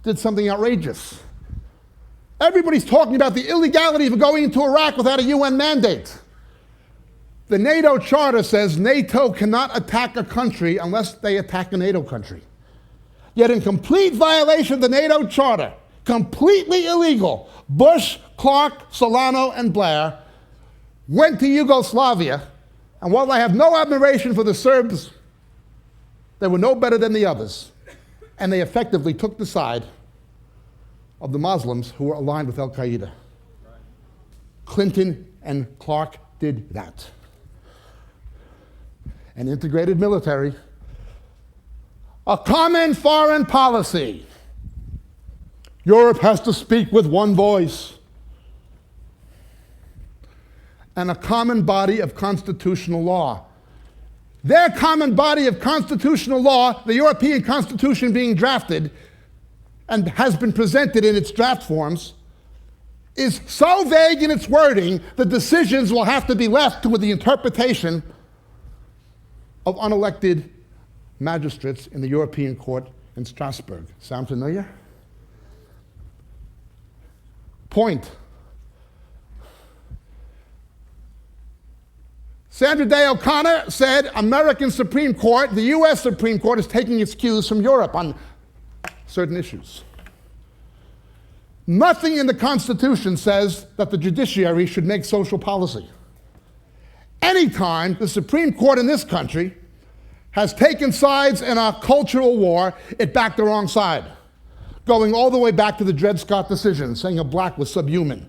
did something outrageous. Everybody's talking about the illegality of going into Iraq without a UN mandate. The NATO charter says NATO cannot attack a country unless they attack a NATO country. Yet in complete violation of the NATO charter, completely illegal, Bush, Clark, Solano, and Blair went to Yugoslavia, and while I have no admiration for the Serbs, they were no better than the others, and they effectively took the side of the Muslims who were aligned with Al-Qaeda. Clinton and Clark did that. An integrated military, a common foreign policy. Europe has to speak with one voice. And a common body of constitutional law. Their common body of constitutional law, the European Constitution being drafted and has been presented in its draft forms, is so vague in its wording, the decisions will have to be left to the interpretation of unelected magistrates in the European Court in Strasbourg. Sound familiar? Point. Sandra Day O'Connor said, American Supreme Court, the US Supreme Court is taking its cues from Europe on certain issues. Nothing in the Constitution says that the judiciary should make social policy. Anytime the Supreme Court in this country has taken sides in a cultural war, it backed the wrong side, going all the way back to the Dred Scott decision, saying a black was subhuman.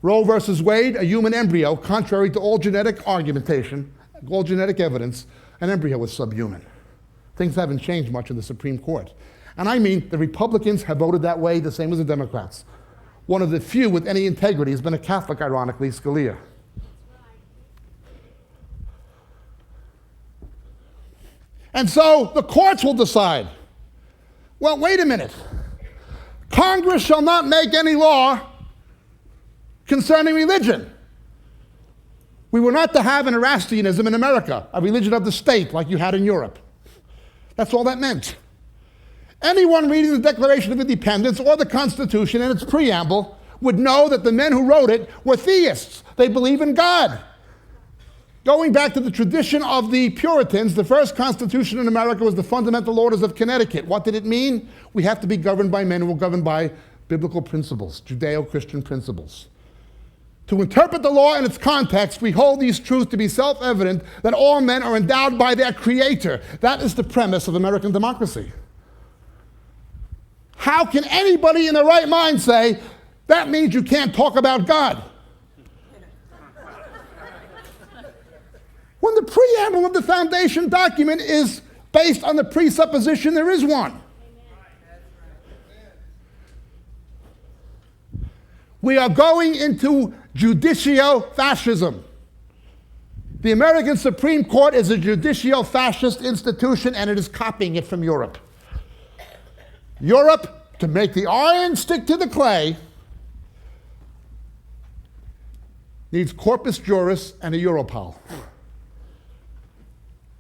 Roe versus Wade, a human embryo, contrary to all genetic argumentation, all genetic evidence, an embryo was subhuman. Things haven't changed much in the Supreme Court. And I mean, the Republicans have voted that way, the same as the Democrats. One of the few with any integrity has been a Catholic, ironically, Scalia. And so the courts will decide. Well, wait a minute. Congress shall not make any law concerning religion. We were not to have an Erastianism in America, a religion of the state like you had in Europe. That's all that meant. Anyone reading the Declaration of Independence or the Constitution and its preamble would know that the men who wrote it were theists. They believe in God. Going back to the tradition of the Puritans, the first constitution in America was the Fundamental Orders of Connecticut. What did it mean? We have to be governed by men who were governed by biblical principles, Judeo-Christian principles. To interpret the law in its context, we hold these truths to be self-evident that all men are endowed by their Creator. That is the premise of American democracy. How can anybody in their right mind say, that means you can't talk about God? When the preamble of the foundation document is based on the presupposition there is one. We are going into Judicio-fascism. The American Supreme Court is a judicio-fascist institution, and it is copying it from Europe. Europe, to make the iron stick to the clay, needs corpus juris and a Europol.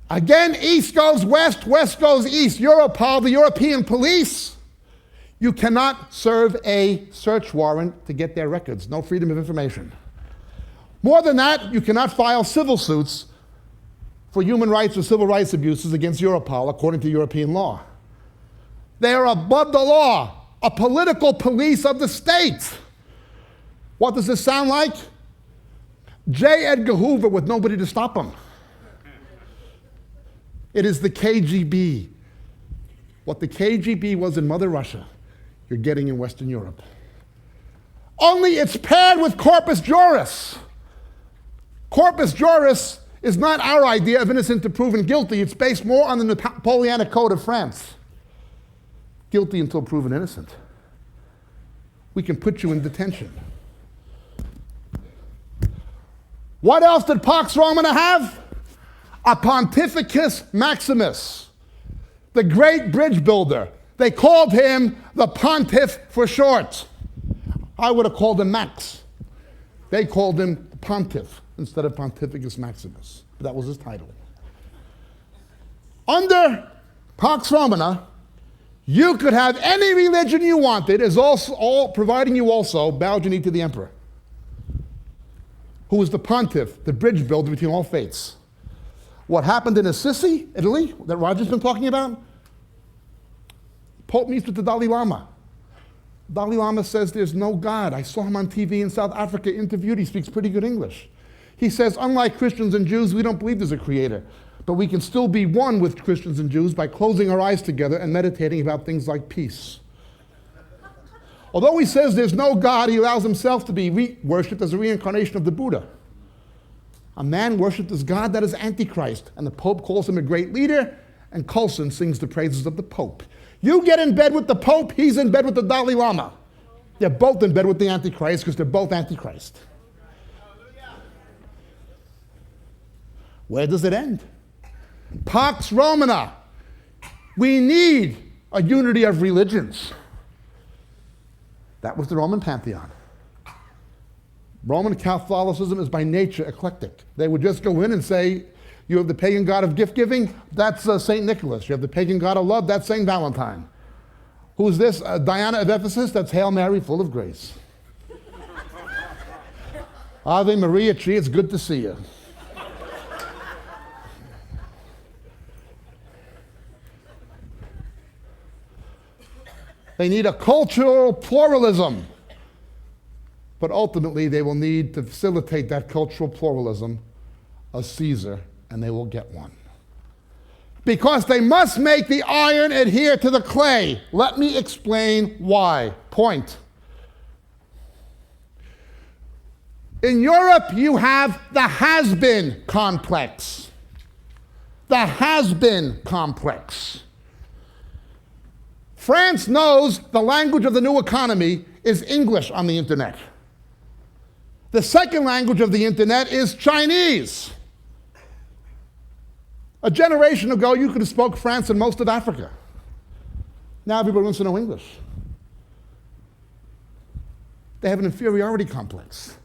Again, east goes west, west goes east. Europol, the European police, you cannot serve a search warrant to get their records. No freedom of information. More than that, you cannot file civil suits for human rights or civil rights abuses against Europol, according to European law. They are above the law, a political police of the state. What does this sound like? J. Edgar Hoover with nobody to stop him. It is the KGB. What the KGB was in Mother Russia, you're getting in Western Europe. Only it's paired with corpus juris. Corpus juris is not our idea of innocent to proven guilty. It's based more on the Napoleonic Code of France. Guilty until proven innocent. We can put you in detention. What else did Pax Romana have? A Pontificus Maximus, the great bridge builder. They called him the Pontiff for short. I would have called him Max. They called him Pontiff instead of Pontificus Maximus. That was his title. Under Pax Romana, you could have any religion you wanted, as all providing you also bowed your knee to the emperor, who was the pontiff, the bridge builder between all faiths. What happened in Assisi, Italy, that Roger's been talking about? Pope meets with the Dalai Lama. Dalai Lama says there's no God. I saw him on TV in South Africa, interviewed. He speaks pretty good English. He says, unlike Christians and Jews, we don't believe there's a creator. But we can still be one with Christians and Jews by closing our eyes together and meditating about things like peace. Although he says there's no God, he allows himself to be worshipped as a reincarnation of the Buddha. A man worshipped as God, that is Antichrist. And the Pope calls him a great leader, and Coulson sings the praises of the Pope. You get in bed with the Pope, he's in bed with the Dalai Lama. They're both in bed with the Antichrist because they're both Antichrist. Where does it end? Pax Romana. We need a unity of religions. That was the Roman pantheon. Roman Catholicism is by nature eclectic. They would just go in and say, you have the pagan god of gift giving, that's St. Nicholas. You have the pagan god of love, that's St. Valentine. Who's this? Diana of Ephesus, that's Hail Mary, full of grace. Ave Maria, Chi, it's good to see you. They need a cultural pluralism. But ultimately, they will need to facilitate that cultural pluralism a Caesar, and they will get one. Because they must make the iron adhere to the clay. Let me explain why. Point. In Europe, you have the has-been complex. The has-been complex. France knows the language of the new economy is English on the internet. The second language of the internet is Chinese. A generation ago, you could have spoke France in most of Africa. Now everybody wants to know English. They have an inferiority complex.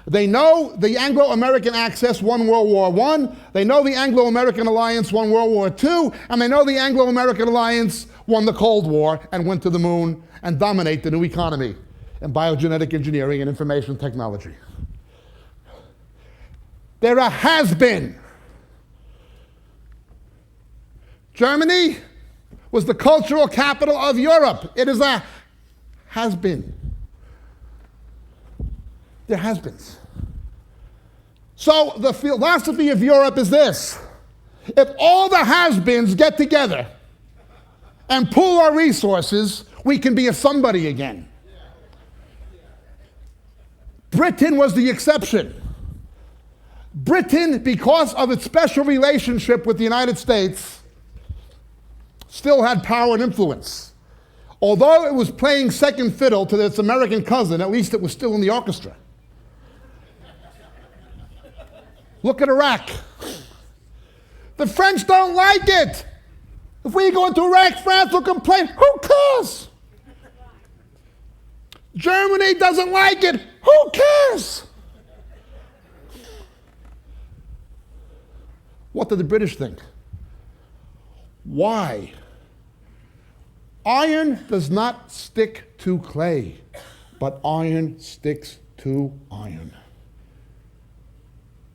They know the Anglo-American Axis won World War I, they know the Anglo-American Alliance won World War II, and they know the Anglo-American Alliance won the Cold War and went to the moon and dominate the new economy in biogenetic engineering and information technology. There a has-been. Germany was the cultural capital of Europe. It is a has-been. There has-beens. So the philosophy of Europe is this. If all the has-beens get together and pool our resources, we can be a somebody again. Britain was the exception. Britain, because of its special relationship with the United States, still had power and influence. Although it was playing second fiddle to its American cousin, at least it was still in the orchestra. Look at Iraq. The French don't like it. If we go into Iraq, France will complain. Who cares? Germany doesn't like it. Who cares? What did the British think? Why? Iron does not stick to clay, but iron sticks to iron.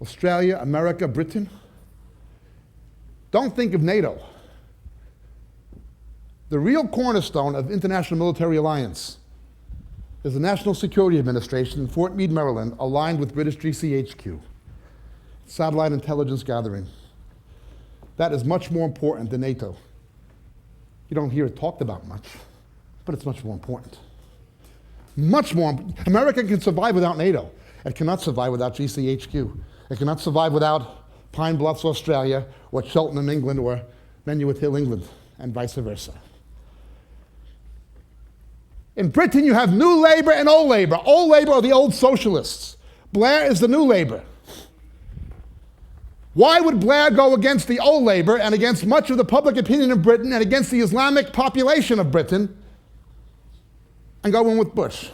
Australia, America, Britain, don't think of NATO. The real cornerstone of international military alliance is the National Security Administration in Fort Meade, Maryland, aligned with British GCHQ, satellite intelligence gathering. That is much more important than NATO. You don't hear it talked about much, but it's much more important. Much more. America can survive without NATO. It cannot survive without GCHQ. It cannot survive without Pine Bluffs, Australia, or Cheltenham, England, or Menwith Hill, England, and vice versa. In Britain, you have New Labour and Old Labour. Old Labour are the old socialists. Blair is the New Labour. Why would Blair go against the Old Labour and against much of the public opinion of Britain and against the Islamic population of Britain and go in with Bush?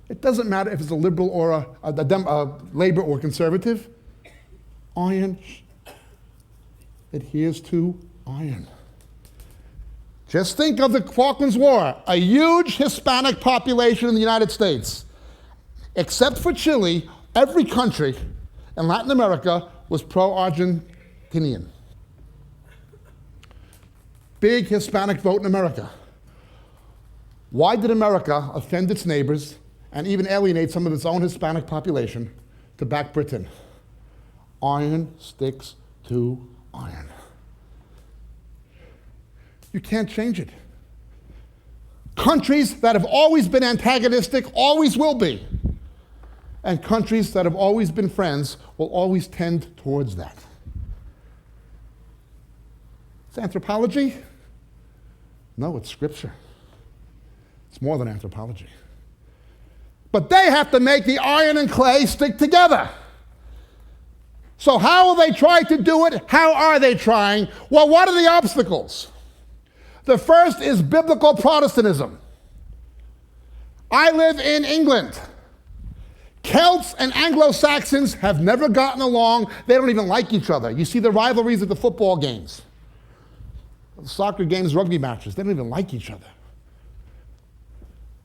It doesn't matter if it's a liberal or a Labour or conservative. Iron adheres to iron. Just think of the Falklands War, a huge Hispanic population in the United States. Except for Chile, every country in Latin America was pro-Argentinian. Big Hispanic vote in America. Why did America offend its neighbors and even alienate some of its own Hispanic population to back Britain? Iron sticks to iron. You can't change it. Countries that have always been antagonistic always will be. And countries that have always been friends will always tend towards that. It's anthropology? No, it's scripture. It's more than anthropology. But they have to make the iron and clay stick together. So how will they try to do it? How are they trying? Well, what are the obstacles? The first is biblical Protestantism. I live in England. Celts and Anglo-Saxons have never gotten along. They don't even like each other. You see the rivalries at the football games, soccer games, rugby matches. They don't even like each other.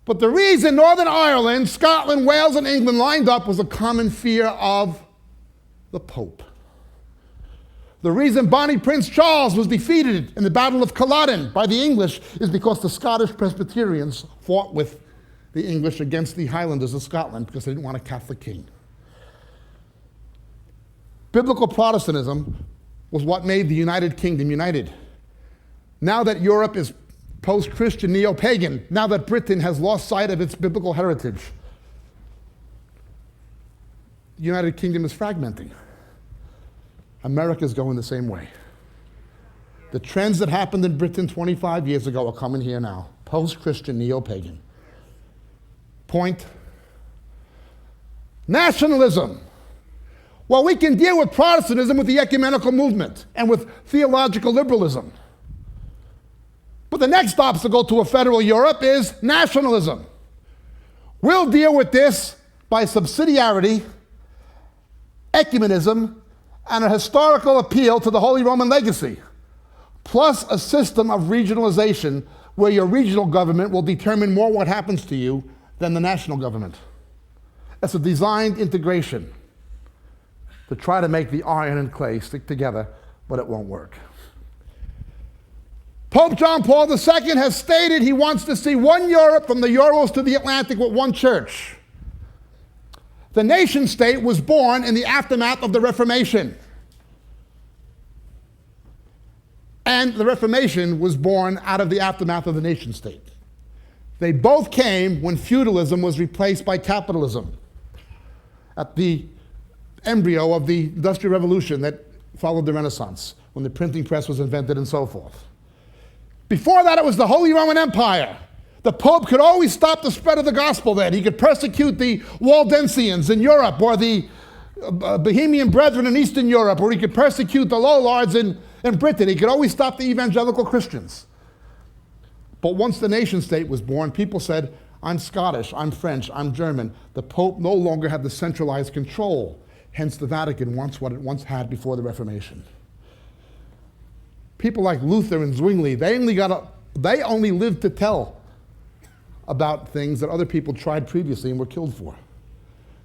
But the reason Northern Ireland, Scotland, Wales, and England lined up was a common fear of the Pope. The reason Bonnie Prince Charles was defeated in the Battle of Culloden by the English is because the Scottish Presbyterians fought with the English against the Highlanders of Scotland because they didn't want a Catholic king. Biblical Protestantism was what made the United Kingdom united. Now that Europe is post-Christian, neo-pagan, now that Britain has lost sight of its biblical heritage, the United Kingdom is fragmenting. America is going the same way. The trends that happened in Britain 25 years ago are coming here now. Post-Christian, neo-pagan. Point. Nationalism. Well, we can deal with Protestantism with the ecumenical movement and with theological liberalism. But the next obstacle to a federal Europe is nationalism. We'll deal with this by subsidiarity, ecumenism, and a historical appeal to the Holy Roman legacy, plus a system of regionalization where your regional government will determine more what happens to you than the national government. It's a designed integration to try to make the iron and clay stick together, but it won't work. Pope John Paul II has stated he wants to see one Europe from the Urals to the Atlantic with one church. The nation state was born in the aftermath of the Reformation. And the Reformation was born out of the aftermath of the nation state. They both came when feudalism was replaced by capitalism, at the embryo of the Industrial Revolution that followed the Renaissance, when the printing press was invented and so forth. Before that, it was the Holy Roman Empire. The Pope could always stop the spread of the gospel then. He could persecute the Waldensians in Europe or the Bohemian brethren in Eastern Europe, or he could persecute the lowlords in Britain. He could always stop the evangelical Christians. But once the nation state was born, people said, I'm Scottish, I'm French, I'm German. The Pope no longer had the centralized control. Hence the Vatican wants what it once had before the Reformation. People like Luther and Zwingli, they only lived to tell about things that other people tried previously and were killed for.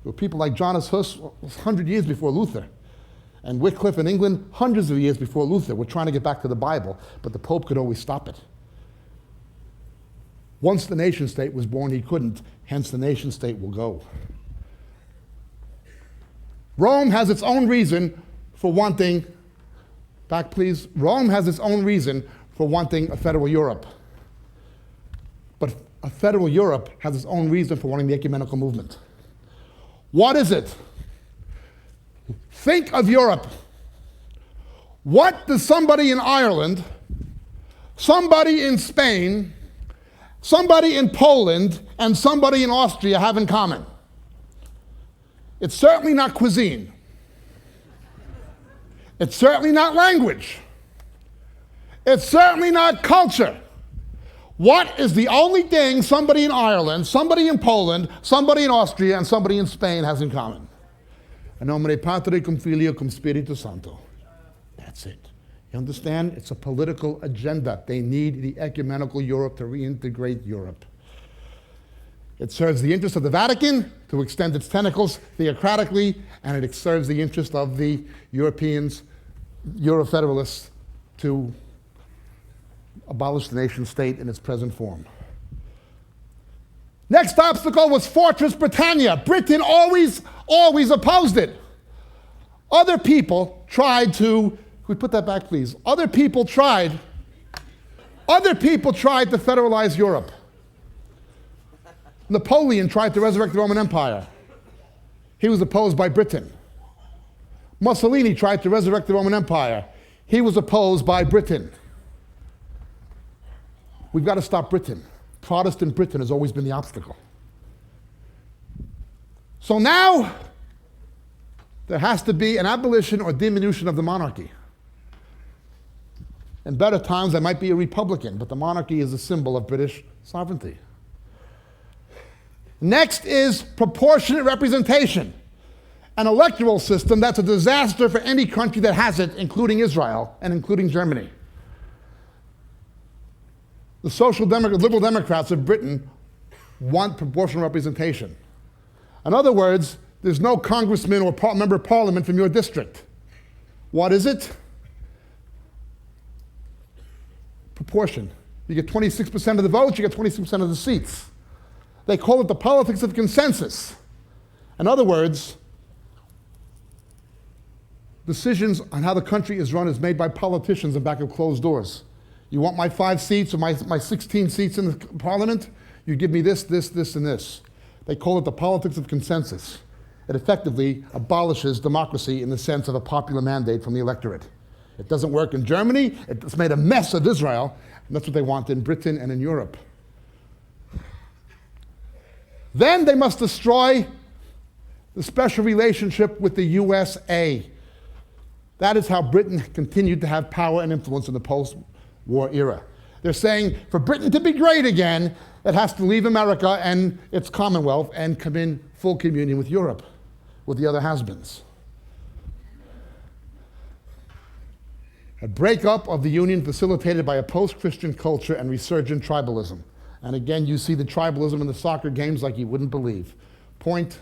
There were people like Johannes Hus, 100 years before Luther, and Wycliffe in England, hundreds of years before Luther, were trying to get back to the Bible, but the Pope could always stop it. Once the nation state was born, he couldn't, hence the nation state will go. Rome has its own reason for wanting, back please, Rome has its own reason for wanting a federal Europe. But a federal Europe has its own reason for wanting the ecumenical movement. What is it? Think of Europe. What does somebody in Ireland, somebody in Spain, somebody in Poland, and somebody in Austria have in common? It's certainly not cuisine. It's certainly not language. It's certainly not culture. What is the only thing somebody in Ireland, somebody in Poland, somebody in Austria, and somebody in Spain has in common? In nomine Patri cum Filio cum Spiritus Sancto. That's it. You understand? It's a political agenda. They need the ecumenical Europe to reintegrate Europe. It serves the interest of the Vatican to extend its tentacles theocratically, and it serves the interest of the Europeans, Euro-federalists, to abolish the nation state in its present form. Next obstacle was Fortress Britannia. Britain always opposed it. Other people tried to, could we put that back please? Other people tried to federalize Europe. Napoleon tried to resurrect the Roman Empire. He was opposed by Britain. Mussolini tried to resurrect the Roman Empire. He was opposed by Britain. We've got to stop Britain. Protestant Britain has always been the obstacle. So now, there has to be an abolition or diminution of the monarchy. In better times, I might be a Republican, but the monarchy is a symbol of British sovereignty. Next is proportionate representation. An electoral system that's a disaster for any country that has it, including Israel and including Germany. The Liberal Democrats of Britain want proportional representation. In other words, there's no congressman or member of parliament from your district. What is it? Proportion. You get 26% of the votes, you get 26% of the seats. They call it the politics of consensus. In other words, decisions on how the country is run is made by politicians in back of closed doors. You want my 5 seats or my 16 seats in the parliament? You give me this, this, this, and this. They call it the politics of consensus. It effectively abolishes democracy in the sense of a popular mandate from the electorate. It doesn't work in Germany. It's made a mess of Israel. And that's what they want in Britain and in Europe. Then they must destroy the special relationship with the USA. That is how Britain continued to have power and influence in the post-war era. They're saying for Britain to be great again, it has to leave America and its Commonwealth and come in full communion with Europe, with the other has-beens. A breakup of the Union facilitated by a post-Christian culture and resurgent tribalism. And again, you see the tribalism in the soccer games like you wouldn't believe. Point.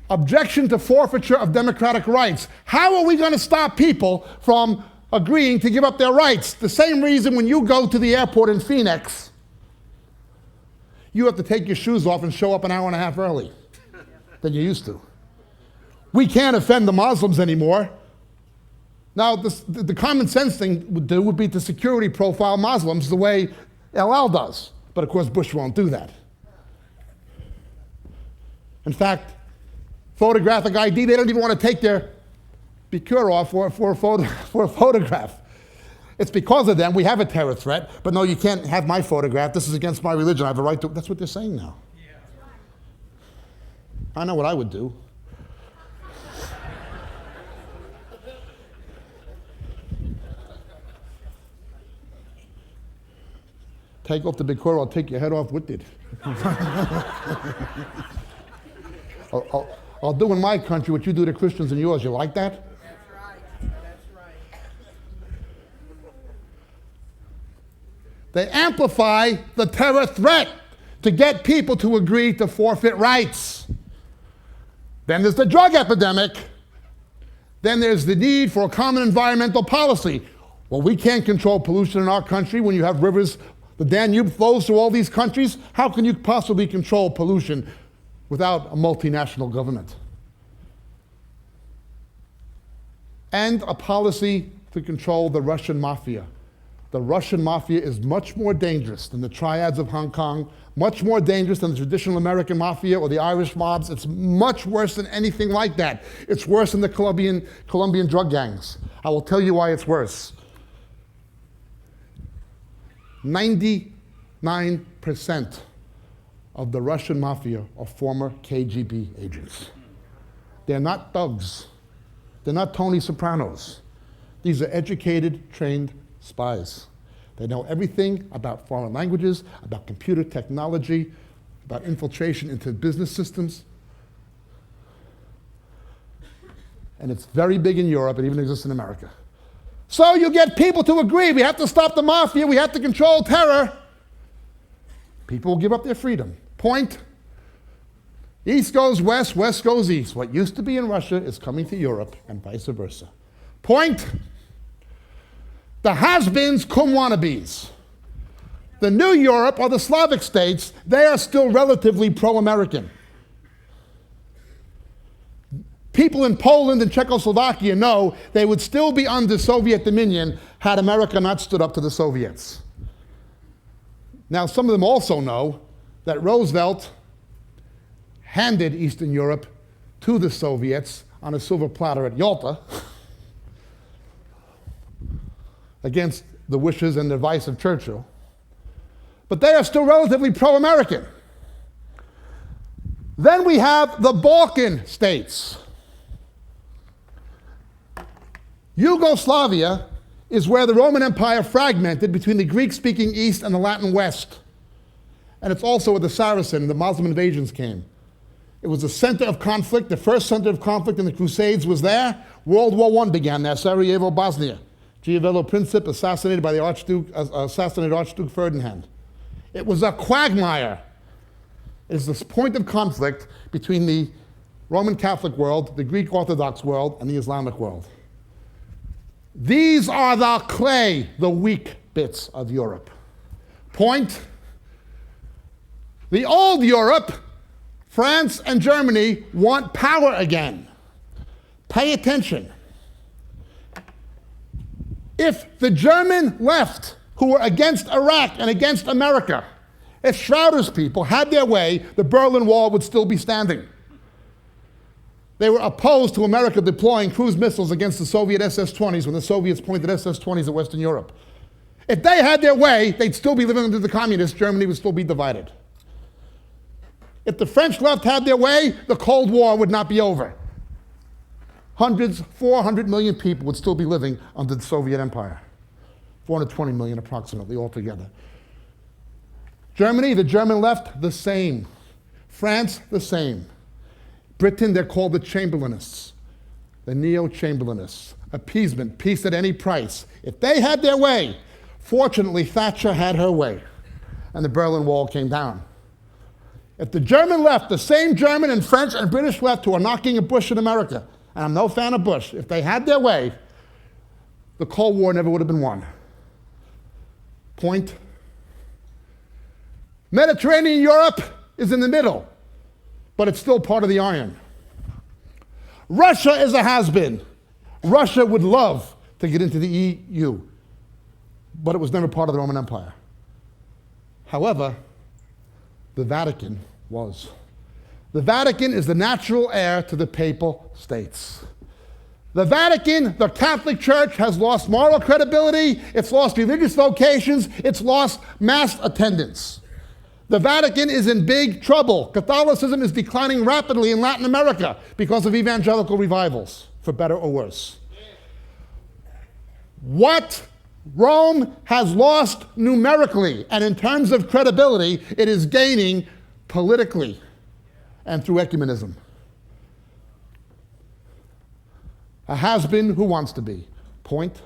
Objection to forfeiture of democratic rights. How are we going to stop people from agreeing to give up their rights? The same reason when you go to the airport in Phoenix, you have to take your shoes off and show up an hour and a half early than you used to. We can't offend the Muslims anymore. Now, the common sense thing would be to security profile Muslims the way El Al does. But of course, Bush won't do that. In fact, photographic ID, they don't even want to take their bikur off for a photograph. It's because of them. We have a terror threat, but no, you can't have my photograph. This is against my religion. I have a right to. That's what they're saying now. Yeah. I know what I would do. Take off the big quarter, I'll take your head off with it. I'll do in my country what you do to Christians in yours. You like that? That's right. That's right. They amplify the terror threat to get people to agree to forfeit rights. Then there's the drug epidemic. Then there's the need for a common environmental policy. Well, we can't control pollution in our country when you have rivers. The Danube flows through all these countries. How can you possibly control pollution without a multinational government? And a policy to control the Russian mafia. The Russian mafia is much more dangerous than the triads of Hong Kong, much more dangerous than the traditional American mafia or the Irish mobs. It's much worse than anything like that. It's worse than the Colombian drug gangs. I will tell you why it's worse. 99% of the Russian mafia are former KGB agents. They're not thugs. They're not Tony Sopranos. These are educated, trained spies. They know everything about foreign languages, about computer technology, about infiltration into business systems. And it's very big in Europe. It even exists in America. So you get people to agree, we have to stop the mafia, we have to control terror. People will give up their freedom. Point. East goes west, west goes east. What used to be in Russia is coming to Europe and vice versa. Point. The has-beens cum wannabes. The new Europe or the Slavic states, they are still relatively pro-American. People in Poland and Czechoslovakia know they would still be under Soviet dominion had America not stood up to the Soviets. Now, some of them also know that Roosevelt handed Eastern Europe to the Soviets on a silver platter at Yalta against the wishes and advice of Churchill. But they are still relatively pro-American. Then we have the Balkan states. Yugoslavia is where the Roman Empire fragmented between the Greek-speaking East and the Latin West. And it's also where the Saracen, the Muslim invasions came. It was the center of conflict. The first center of conflict in the Crusades was there. World War I began there, Sarajevo, Bosnia. Giovello Princip assassinated by the assassinated Archduke Ferdinand. It was a quagmire. It is this point of conflict between the Roman Catholic world, the Greek Orthodox world, and the Islamic world. These are the clay, the weak bits of Europe. Point. The old Europe, France and Germany, want power again. Pay attention. If the German left, who were against Iraq and against America, if Schroeder's people had their way, the Berlin Wall would still be standing. They were opposed to America deploying cruise missiles against the Soviet SS-20s when the Soviets pointed SS-20s at Western Europe. If they had their way, they'd still be living under the communists. Germany would still be divided. If the French left had their way, the Cold War would not be over. 400 million people would still be living under the Soviet Empire. 420 million approximately altogether. Germany, the German left, the same. France, the same. Britain, they're called the Chamberlainists, the neo-Chamberlainists. Appeasement, peace at any price. If they had their way, fortunately, Thatcher had her way, and the Berlin Wall came down. If the German left, the same German and French and British left who are knocking at Bush in America, and I'm no fan of Bush, if they had their way, the Cold War never would have been won. Point. Mediterranean Europe is in the middle, but it's still part of the iron. Russia is a has-been. Russia would love to get into the EU, but it was never part of the Roman Empire. However, the Vatican was. The Vatican is the natural heir to the papal states. The Vatican, the Catholic Church, has lost moral credibility, it's lost religious vocations, it's lost mass attendance. The Vatican is in big trouble. Catholicism is declining rapidly in Latin America because of evangelical revivals, for better or worse. What Rome has lost numerically, and in terms of credibility, it is gaining politically and through ecumenism. A has-been who wants to be. Point.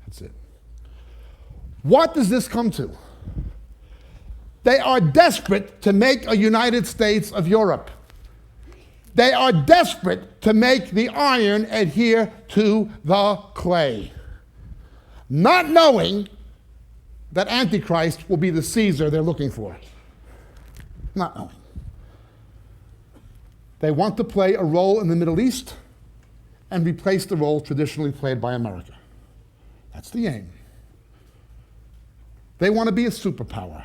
That's it. What does this come to? They are desperate to make a United States of Europe. They are desperate to make the iron adhere to the clay, not knowing that Antichrist will be the Caesar they're looking for. Not knowing. They want to play a role in the Middle East and replace the role traditionally played by America. That's the aim. They want to be a superpower.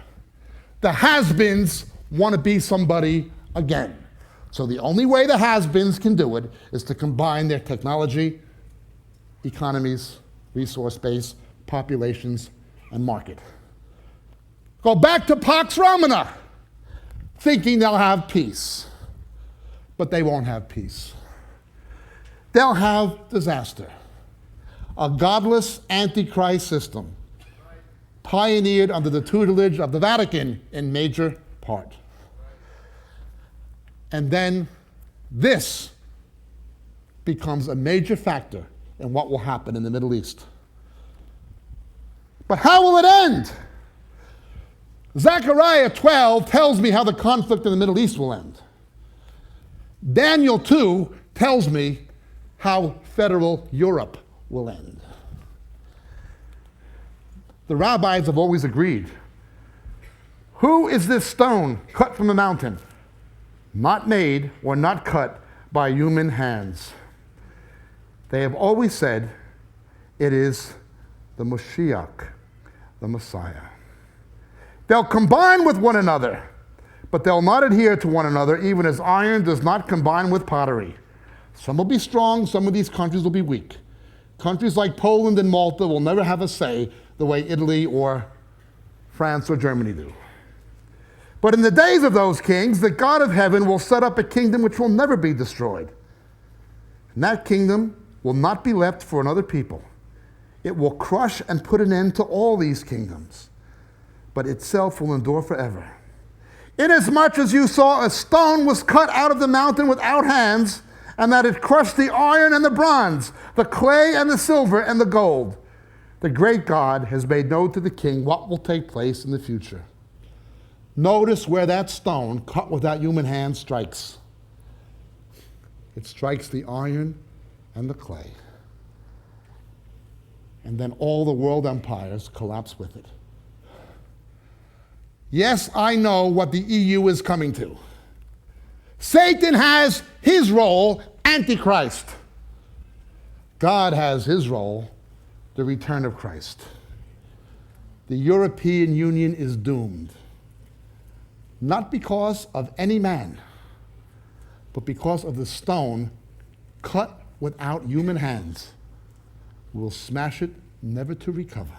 The has-beens want to be somebody again. So the only way the has-beens can do it is to combine their technology, economies, resource base, populations, and market. Go back to Pax Romana, thinking they'll have peace. But they won't have peace. They'll have disaster. A godless Antichrist system, pioneered under the tutelage of the Vatican in major part. And then this becomes a major factor in what will happen in the Middle East. But how will it end? Zechariah 12 tells me how the conflict in the Middle East will end. Daniel 2 tells me how federal Europe will end. The rabbis have always agreed. Who is this stone cut from the mountain? Not made or not cut by human hands. They have always said it is the Moshiach, the Messiah. They'll combine with one another, but they'll not adhere to one another, even as iron does not combine with pottery. Some will be strong, some of these countries will be weak. Countries like Poland and Malta will never have a say the way Italy or France or Germany do. But in the days of those kings, the God of heaven will set up a kingdom which will never be destroyed. And that kingdom will not be left for another people. It will crush and put an end to all these kingdoms, but itself will endure forever. Inasmuch as you saw a stone was cut out of the mountain without hands, and that it crushed the iron and the bronze, the clay and the silver and the gold, the great God has made known to the king what will take place in the future. Notice where that stone, cut without human hands, strikes. It strikes the iron and the clay. And then all the world empires collapse with it. Yes, I know what the EU is coming to. Satan has his role, Antichrist. God has his role, the return of Christ. The European Union is doomed. Not because of any man, but because of the stone cut without human hands. We'll smash it, never to recover.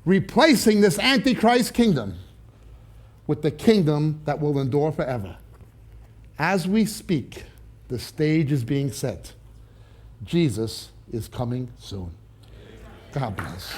Replacing this Antichrist kingdom with the kingdom that will endure forever. As we speak, the stage is being set. Jesus is coming soon. God bless.